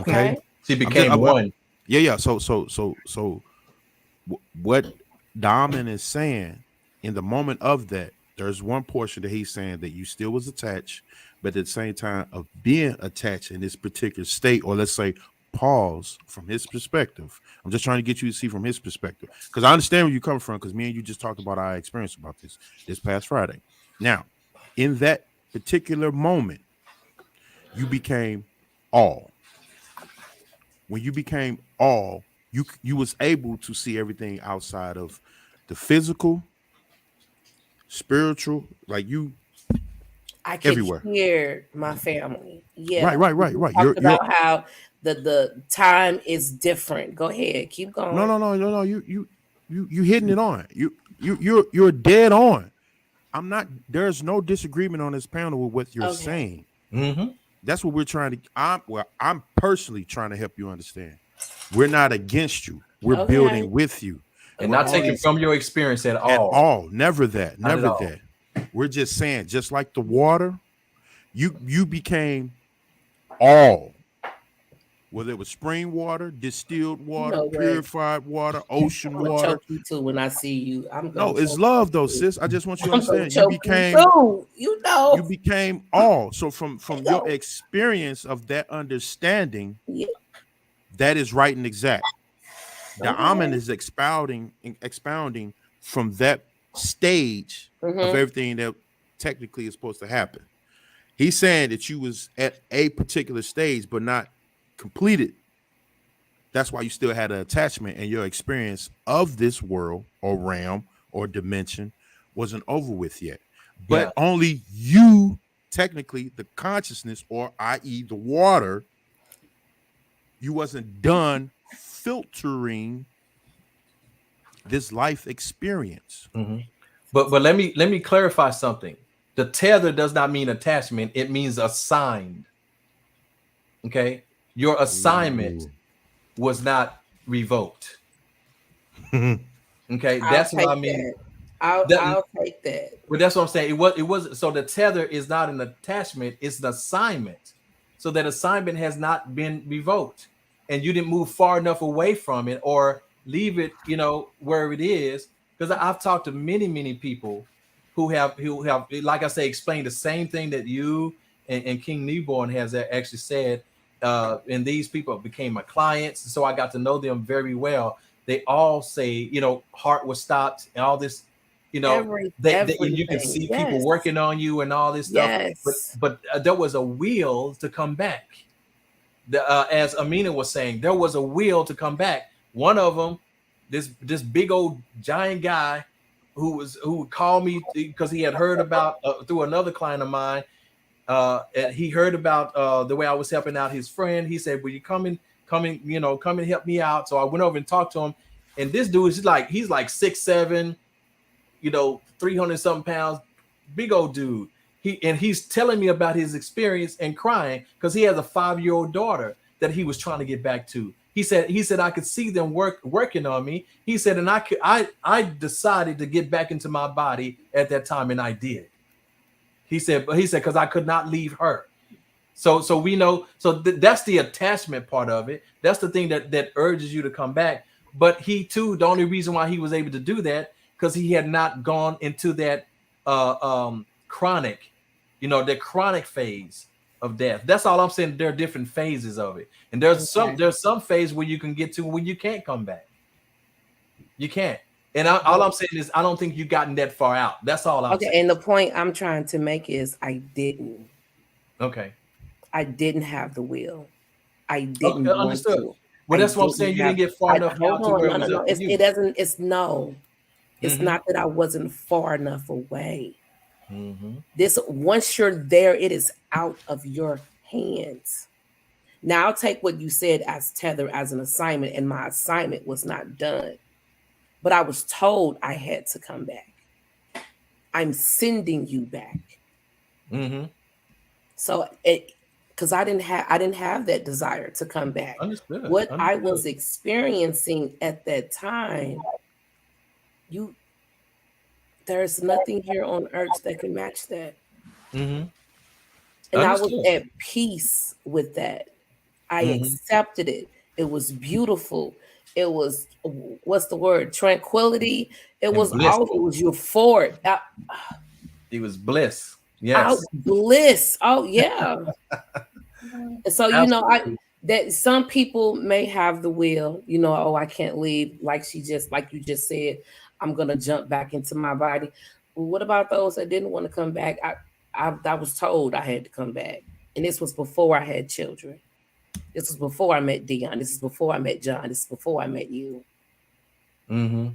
Okay. She became one. Yeah. So what Diamond is saying in the moment of that, there's one portion that he's saying that you still was attached, but at the same time of being attached in this particular state, or let's say pause from his perspective. I'm just trying to get you to see from his perspective, because I understand where you come from, because me and you just talked about our experience about this past Friday. Now, in that particular moment, you became all. When you became all, you was able to see everything outside of the physical, spiritual, like you. I can everywhere. hear my family. Yeah. Right. Talked about how the time is different. Go ahead, keep going. No. You hitting it on. You're dead on. I'm not. There's no disagreement on this panel with what you're saying. Mm-hmm. That's what we're trying to. I'm personally trying to help you understand. We're not against you. We're building with you, and not taking from your experience at all. At all. Never that. Never that. We're just saying, just like the water, you became all. Whether it was spring water, distilled water, purified water, ocean water. Choke you too when I see you. No, it's love though, sis. I just want you to understand. You became all. So from your experience of that understanding, that is right and exact. The Amen is expounding from that stage of everything that technically is supposed to happen. He's saying that you was at a particular stage, but not completed. That's why you still had an attachment, and your experience of this world or realm or dimension wasn't over with yet. But only you, technically, the consciousness, or i.e. the water, you wasn't done filtering this life experience. Mm-hmm. But let me clarify something. The tether does not mean attachment, it means assigned. Okay. Your assignment was not revoked. Okay, that's what I mean. I'll take that. But that's what I'm saying. It was so the tether is not an attachment, it's an assignment. So that assignment has not been revoked, and you didn't move far enough away from it or leave it, where it is. Because I've talked to many people who have, like I say, explained the same thing that you and King Newborn has actually said. And these people became my clients, so I got to know them very well. They all say, heart was stopped and all this, you can see people working on you and all this stuff. But there was a will to come back. As Amina was saying, there was a will to come back. One of them, this big old giant guy who would call me because he had heard about through another client of mine. And he heard about the way I was helping out his friend. He said, "Will you come and help me out?" So I went over and talked to him. And this dude is he's like 6'7", 300 something pounds, big old dude. He's telling me about his experience and crying because he has a 5-year-old daughter that he was trying to get back to. He said I could see them working on me. He said, and I decided to get back into my body at that time, and I did. He said, because I could not leave her. So we know. So that's the attachment part of it. That's the thing that urges you to come back. But he too, the only reason why he was able to do that, because he had not gone into that chronic, the chronic phase of death. That's all I'm saying. There are different phases of it, and there's some phase where you can get to where you can't come back. You can't. And all I'm saying is I don't think you've gotten that far out. That's all I'm saying. And the point I'm trying to make is I didn't. Okay. I didn't have the will. I didn't. Understood. Well, that's what I'm saying. You didn't get far enough out to where it was up to you. It doesn't. It's no. It's not that I wasn't far enough away. Mm-hmm. This once you're there, it is out of your hands. Now I'll take what you said as tether as an assignment, and my assignment was not done. But I was told I had to come back. I'm sending you back. Mm-hmm. So because I didn't have that desire to come back. Understood. What I was experiencing at that time, there's nothing here on earth that can match that. Mm-hmm. And I was at peace with that. I accepted it. It was beautiful. It was, what's the word? Tranquility. It was all, it was euphoric. It was bliss. Yes. Bliss. Oh yeah. So, you know, that some people may have the will, you know, oh, I can't leave. Like you just said, I'm going to jump back into my body. Well, what about those that didn't want to come back? I was told I had to come back. And this was before I had children. This was before I met Dion. This is before I met John. This is before I met you. Mm-hmm.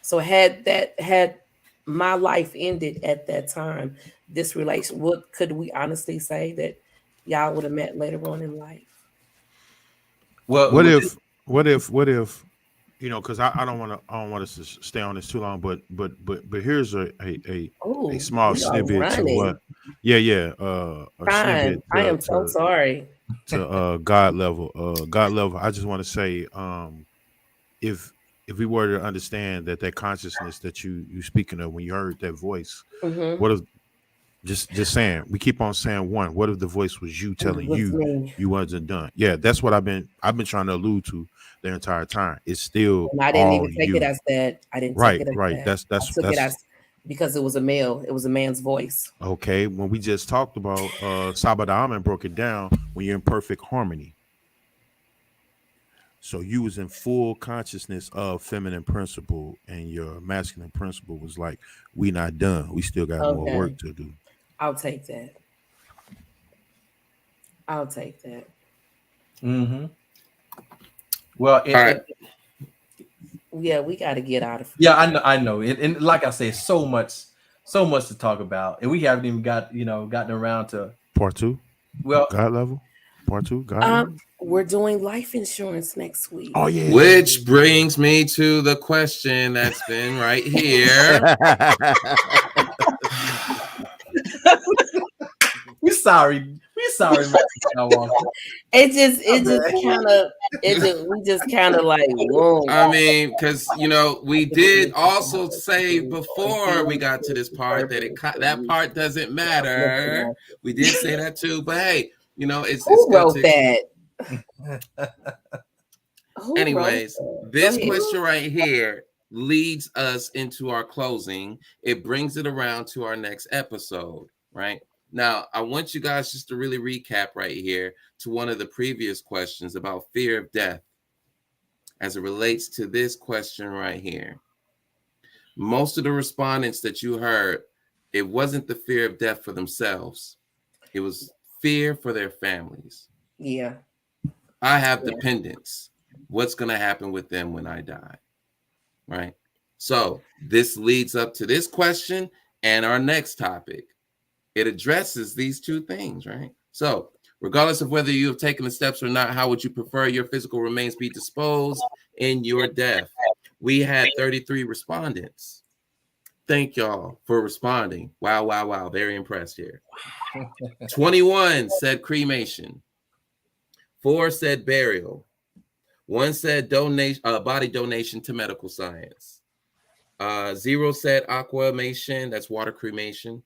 So had my life ended at that time, this relation, what could we honestly say that y'all would have met later on in life? Well, what if, you know, because I don't want us to stay on this too long, but here's a small snippet to what, a snippet. I am so sorry. To God level, I just want to say, if we were to understand that consciousness that you speaking of when you heard that voice, what if just saying, we keep on saying one, what if the voice was you telling you wasn't done? Yeah, that's what I've been trying to allude to the entire time. It's still, and I didn't even take it as that. I didn't take it as that. That's I took it as, because it was a male, it was a man's voice. Okay, when we just talked about Sabada Amen broke it down, when you're in perfect harmony. So you was in full consciousness of feminine principle, and your masculine principle was like, we not done. We still got more work to do. I'll take that. Mm-hmm. Well, yeah, we got to get out of here. Yeah, I know. And like I say, so much to talk about, and we haven't even gotten around to part 2. Well, God level, part 2. God level. We're doing life insurance next week. Oh yeah. Which brings me to the question that's been right here. We're sorry. We just kind of like, whoa. I mean, because we did also say before we got to this part that that part doesn't matter. We did say that too, but hey, it's who wrote that? Anyways, this question right here leads us into our closing. It brings it around to our next episode, right? Now, I want you guys just to really recap right here to one of the previous questions about fear of death as it relates to this question right here. Most of the respondents that you heard, it wasn't the fear of death for themselves. It was fear for their families. Yeah. I have dependents. What's going to happen with them when I die? Right? So this leads up to this question and our next topic. It addresses these two things, right? So regardless of whether you have taken the steps or not, how would you prefer your physical remains be disposed in your death? We had 33 respondents. Thank y'all for responding. Wow. Very impressed here. 21 said cremation. 4 said burial. 1 said body donation to medical science. 0 said aquamation. That's water cremation.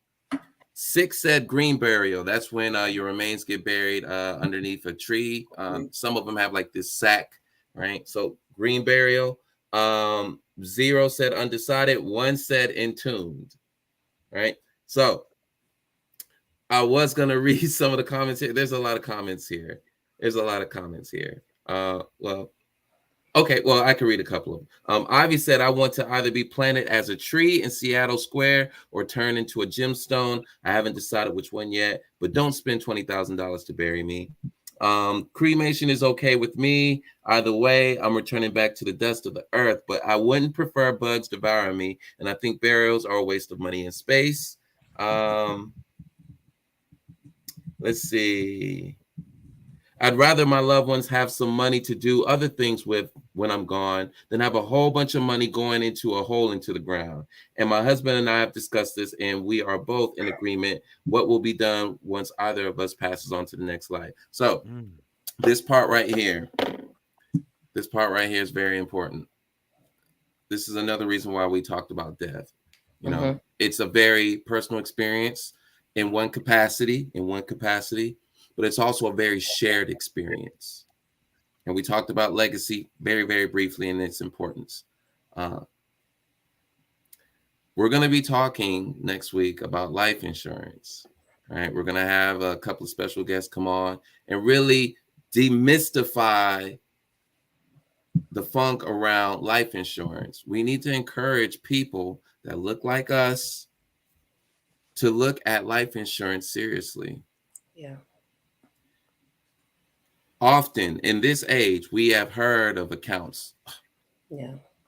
6 said green burial. That's when your remains get buried underneath a tree. Some of them have like this sack, right? So green burial. 0 said undecided. 1 said entombed, right? So I was going to read some of the comments here. There's a lot of comments here. Okay, well, I can read a couple of them. Ivy said, I want to either be planted as a tree in Seattle Square or turn into a gemstone. I haven't decided which one yet, but don't spend $20,000 to bury me. Cremation is okay with me. Either way, I'm returning back to the dust of the earth, but I wouldn't prefer bugs devouring me. And I think burials are a waste of money and space. Let's see. I'd rather my loved ones have some money to do other things with when I'm gone than have a whole bunch of money going into a hole into the ground. And my husband and I have discussed this, and we are both in agreement what will be done once either of us passes on to the next life. So this part right here is very important. This is another reason why we talked about death. You know, it's a very personal experience in one capacity, but it's also a very shared experience. And we talked about legacy very, very briefly and its importance. We're going to be talking next week about life insurance. All right, we're going to have a couple of special guests come on and really demystify the funk around life insurance. We need to encourage people that look like us to look at life insurance seriously. Yeah. Often in this age, we have heard of accounts,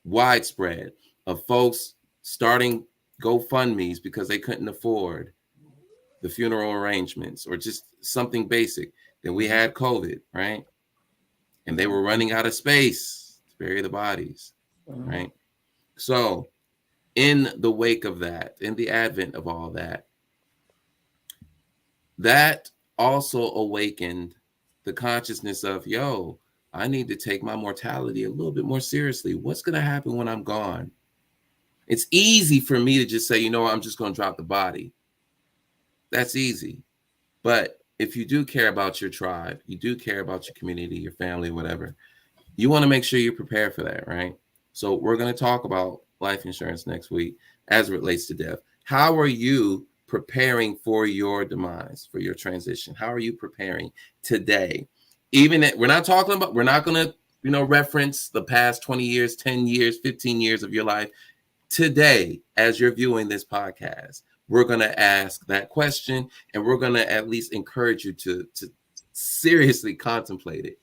widespread, of folks starting GoFundMes because they couldn't afford the funeral arrangements or just something basic. Then we had COVID, right? And they were running out of space to bury the bodies, right? So in the wake of that, in the advent of all that, that also awakened the consciousness of, yo, I need to take my mortality a little bit more seriously. What's going to happen when I'm gone? It's easy for me to just say, you know, I'm just going to drop the body. That's easy. But if you do care about your tribe, you do care about your community, your family, whatever, you want to make sure you're prepared for that, right? So we're going to talk about life insurance next week as it relates to death. How are you preparing for your demise, for your transition? How are you preparing today? Even we're not going to, reference the past 20 years, 10 years, 15 years of your life. Today, as you're viewing this podcast, we're going to ask that question, and we're going to at least encourage you to seriously contemplate it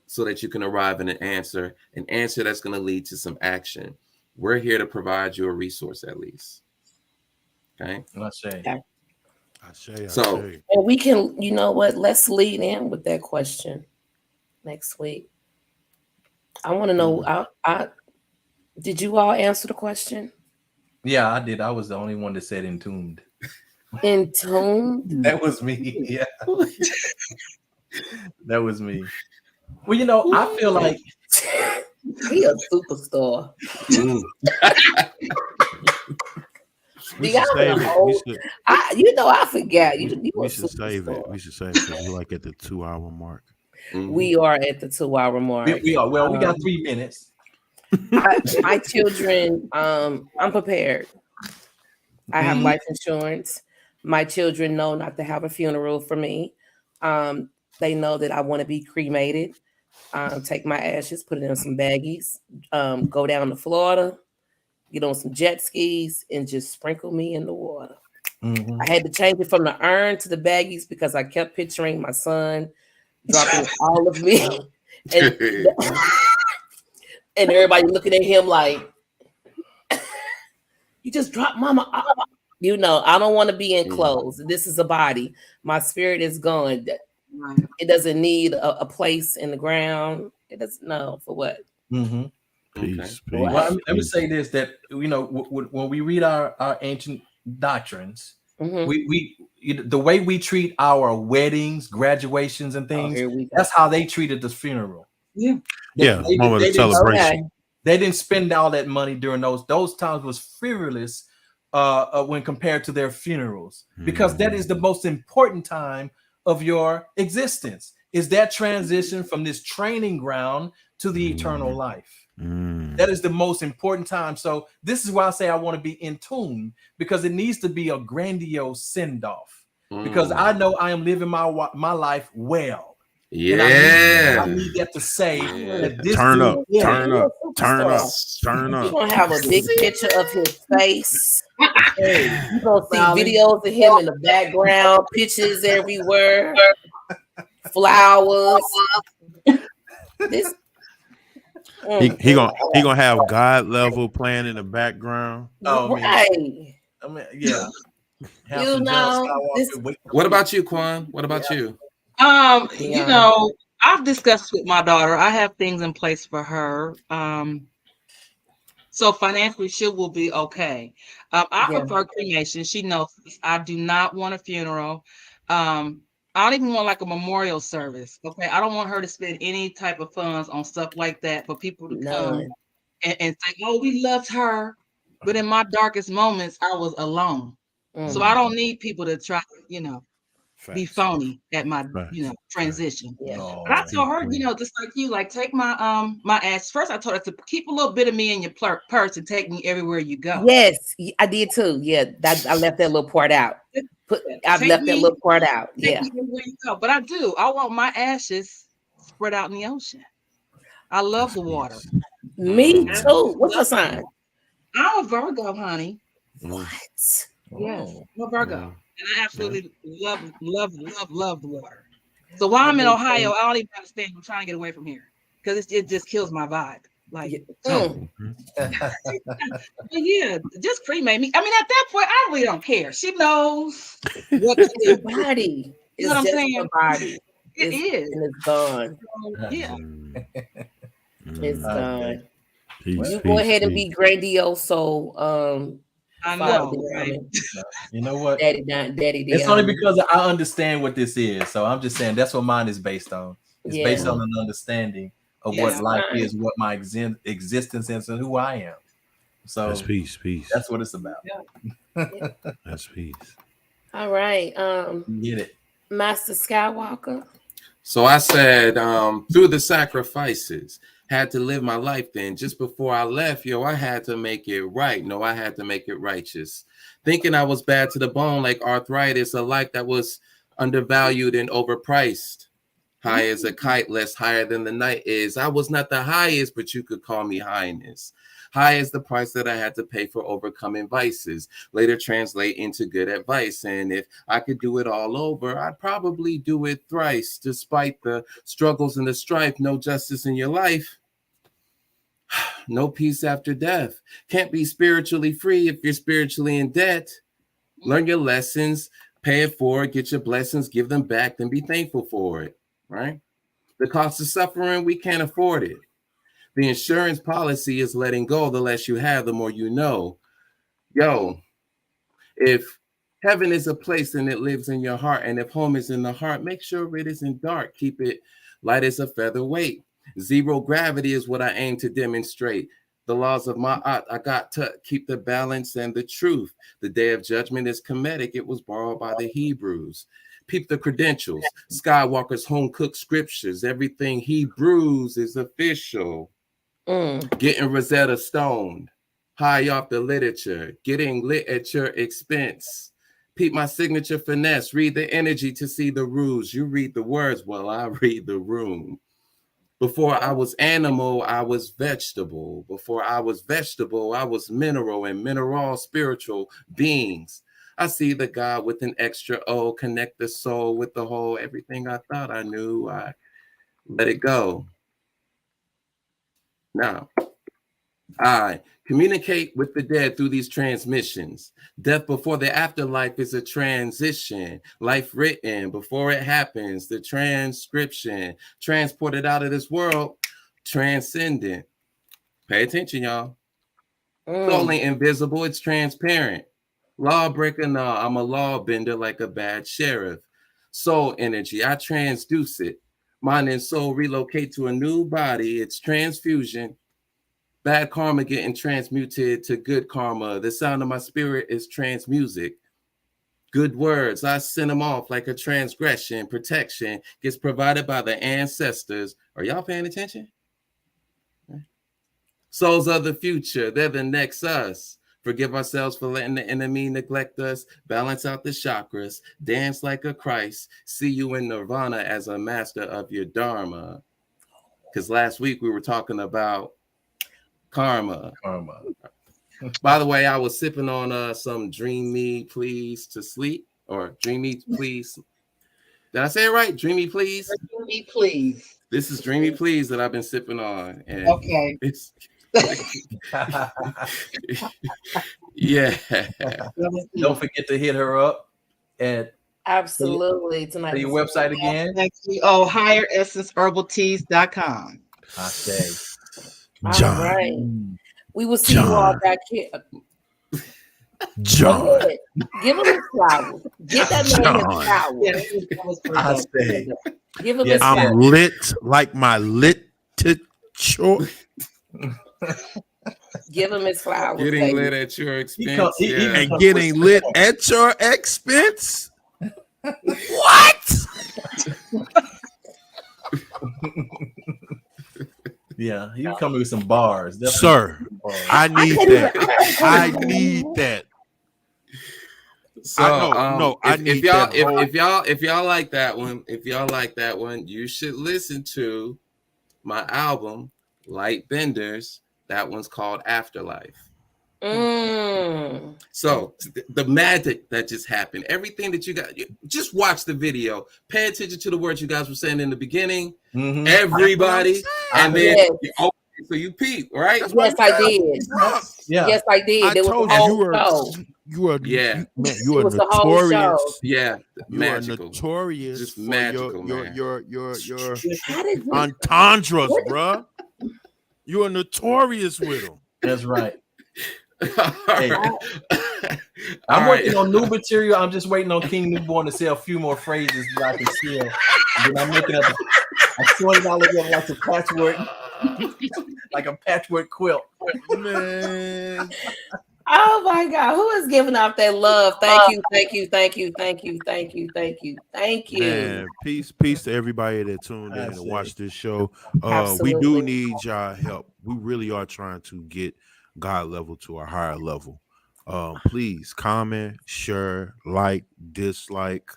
so that you can arrive at an answer that's going to lead to some action. We're here to provide you a resource at least. Okay. So, and we can, you know what? Let's lead in with that question next week. I want to know. Did you all answer the question? Yeah, I did. I was the only one that said entombed. Entombed? That was me. Yeah. That was me. Well, I feel like he a superstar. We should save it. I forgot. We should save it. We should save it because we're like at the 2-hour mark. We are at the 2-hour mark. We are. Well, we got 3 minutes. My children, I'm prepared. I have life insurance. My children know not to have a funeral for me. They know that I want to be cremated. Take my ashes, put it in some baggies, go down to Florida, get on some jet skis, and just sprinkle me in the water. I had to change it from the urn to the baggies because I kept picturing my son dropping all of me. And everybody looking at him like, you just dropped mama. I don't want to be enclosed. This is a body. My spirit is gone. It doesn't need a place in the ground. It doesn't know for what. Peace. Well, let me say this: that when we read our ancient doctrines, we the way we treat our weddings, graduations, and things, that's how they treated the funeral. Moment of celebration. They didn't spend all that money during those times. Was frivolous when compared to their funerals, because that is the most important time of your existence. Is that transition from this training ground to the eternal life. That is the most important time. So this is why I say I want to be in tune, because it needs to be a grandiose send-off, because I know I am living my life well. Yeah, I need that to say that this turn up. You're gonna have a big picture of his face. You're gonna see videos of him in the background, pictures everywhere, flowers. This he gonna have God level playing in the background. Right. I mean, yeah. What about you, Quan? What about you? I've discussed with my daughter. I have things in place for her. So financially, she will be okay. I Yeah. prefer cremation. She knows this. I do not want a funeral. I don't even want like a memorial service. Okay, I don't want her to spend any type of funds on stuff like that for people to come None. and say, "Oh, we loved her," but in my darkest moments, I was alone. So I don't need people to try, be Facts. phony at my, Facts. transition. Yeah. No. But I told her, just like you, like take my my ass. First, I told her to keep a little bit of me in your purse and take me everywhere you go. Yes, I did too. Yeah, that I left that little part out. I've left that little part out. Take Yeah. me everywhere you go. But I do. I want my ashes spread out in the ocean. I love the water. Me too. What's your sign? I'm a Virgo, honey. What? Yes, Oh. I'm a Virgo. And I absolutely love the water. So while I'm in Ohio, I don't even understand. I'm trying to get away from here because it just kills my vibe. Like, but yeah, just cremate me. I mean, at that point, I really don't care. She knows what to Your do. body. You know what I'm just saying? the body. It is. And it's gone. So, yeah. It's gone. Peace, You go peace, ahead and peace. be grandiose. So I Father know, right? Diamond, You know what? Daddy It's only Diamond. because I understand what this is. So I'm just saying that's what mine is based on. It's Yeah. based on an understanding of Yeah. what life Right. is, what my existence is, and who I am. So That's peace, peace. that's what it's about. That's peace. All right. You get it. Master Skywalker. So I said, through the sacrifices, had to live my life then. Just before I left, I had to make it right. No, I had to make it righteous. Thinking I was bad to the bone, like arthritis, a life that was undervalued and overpriced. High as a kite, less higher than the night is. I was not the highest, but you could call me highness. High is the price that I had to pay for overcoming vices. Later translate into good advice. And if I could do it all over, I'd probably do it thrice. Despite the struggles and the strife, no justice in your life. No peace after death. Can't be spiritually free if you're spiritually in debt. Learn your lessons, pay it forward, get your blessings, give them back, then be thankful for it, right? The cost of suffering, we can't afford it. The insurance policy is letting go. The less you have, the more you know. If heaven is a place and it lives in your heart, and if home is in the heart, make sure it isn't dark. Keep it light as a featherweight. Zero gravity is what I aim to demonstrate. The laws of my art, I got to keep the balance and the truth. The day of judgment is comedic. It was borrowed by the Hebrews. Peep the credentials. Skywalker's home cooked scriptures. Everything he brews is official. Getting Rosetta Stoned. High off the literature. Getting lit at your expense. Peep my signature finesse. Read the energy to see the rules. You read the words while I read the room. Before I was animal, I was vegetable. Before I was vegetable, I was mineral, and mineral spiritual beings. I see the God with an extra O, connect the soul with the whole. Everything I thought I knew, I let it go. Now, I communicate with the dead through these transmissions. Death before the afterlife is a transition. Life written before it happens. The transcription. Transported out of this world. Transcendent. Pay attention, y'all. Soul ain't invisible. It's transparent. Lawbreaker, no. I'm a law bender like a bad sheriff. Soul energy. I transduce it. Mind and soul relocate to a new body. It's transfusion. Bad karma getting transmuted to good karma. The sound of my spirit is trans music. Good words, I send them off like a transgression. Protection gets provided by the ancestors. Are y'all paying attention? Souls of the future, they're the next us. Forgive ourselves for letting the enemy neglect us. Balance out the chakras. Dance like a Christ. See you in nirvana as a master of your dharma. Because last week we were talking about karma. By the way, I was sipping on some Dream Me Please to Sleep, or Dream Me Please. Did I say it right? Dream Me Please? Dream Me Please. This is Dream Me Please that I've been sipping on. And okay. It's yeah. Don't forget to hit her up at Absolutely. Tonight. Say your website again. Thank you. Oh, higheressenceherbalteas.com. I say. All John. right. We will see you all John. back here. John. Go ahead. Give him his flowers. Give that man his John. flowers. I say. Give him Yes, his I'm flowers. lit like my literature. Give him his flowers. Getting baby. lit at your expense. come- he- yeah. And getting lit at your expense. What? Yeah, you come with some bars. Definitely Sir, some bars. I need that. I need that. So I if need y'all that whole- if y'all like that one, you should listen to my album, Light Benders. That one's called Afterlife. So the magic that just happened, everything that you got, just watch the video. Pay attention to the words you guys were saying in the beginning. Mhm. Everybody, and then Yes. so you peep, right? Yes, I did. Yeah. Yes, I did. I There was told a you whole you show. are Yeah. man, It you are was the whole notorious. show. Yeah, You magical. are notorious Just for magical, man. your How did we? entendres, bruh. You are notorious with them. That's right. Hey. I'm working on new material. I'm just waiting on King Newborn to say a few more phrases that I can steal. And then I'm making up a $20 bill like a patchwork, like a patchwork quilt. Man. Oh my God, who is giving off that love? Thank you, thank you, thank you, thank you, thank you, thank you, thank you. Man, peace to everybody that tuned in to watch this show. We Absolutely. do need y'all help. We really are trying to get God level to a higher level. Please comment, share, like, dislike,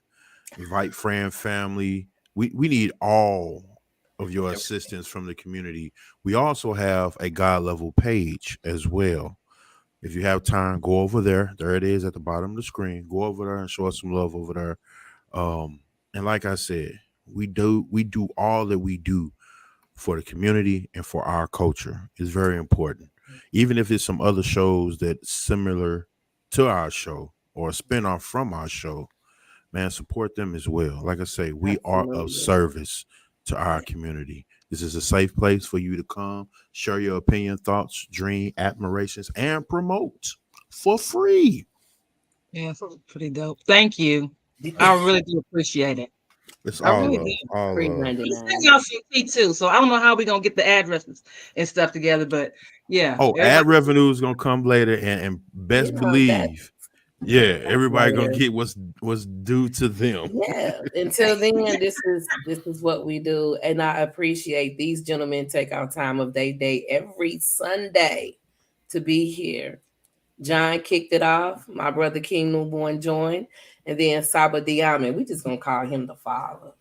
invite friend, family. We need all of your assistance from the community. We also have a God level page as well. If you have time, go over there. There it is at the bottom of the screen. Go over there and show us some love over there. And like I said, we do all that we do for the community and for our culture. It's very important. Even if it's some other shows that similar to our show or a spinoff from our show, man, support them as well. Like I say, we are of Absolutely. service to our community. This is a safe place for you to come, share your opinion, thoughts, dream, admirations, and promote for free. Yeah, it's pretty dope. Thank you. I really do appreciate it. It's I all really love. do. All love. Send y'all some tea too. So I don't know how we're gonna get the addresses and stuff together, but yeah. Oh, ad revenue is gonna come later, and best You know believe, yeah, everybody later. gonna get what's due to them. Yeah. Until then, this is what we do, and I appreciate these gentlemen take our time of their day every Sunday to be here. John kicked it off. My brother King Newborn joined, and then Saba Diamond. We just gonna call him the father.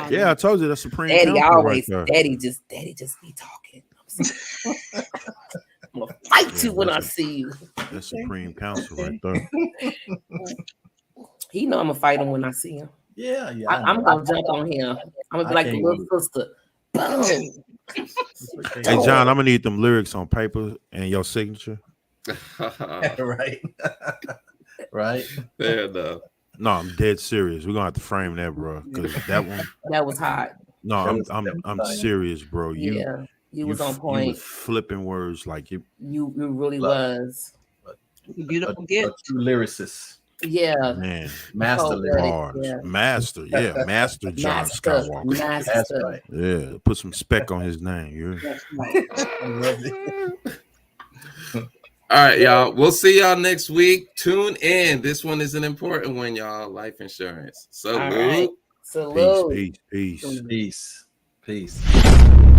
Yeah, I told you that's Supreme Daddy Council always, right there. daddy just be talking. I'm gonna fight you when I see you. That's Supreme Council right there. He know I'm gonna fight him when I see him. Yeah, yeah. I'm gonna jump on him. I'm gonna be I like the can't little wait. sister. Boom. Hey John, I'm gonna need them lyrics on paper and your signature. Right. Right. Fair enough. No, I'm dead serious. We're gonna have to frame that, bro. Because that one. That was hot. No, That was I'm fine. serious, bro. Yeah, you was on You point. was flipping words like it. You really Love. was. Beautiful A gift. true lyricist. Yeah. Man, Master Oh, lyricist. bars. yeah. Master, yeah, Master John Master. Skywalker. That's Master. right. Yeah, put some spec on his name. Yeah. I love it. All right, y'all. We'll see y'all next week. Tune in. This one is an important one, y'all. Life insurance. So, All right. Salute. Peace. Peace. Peace.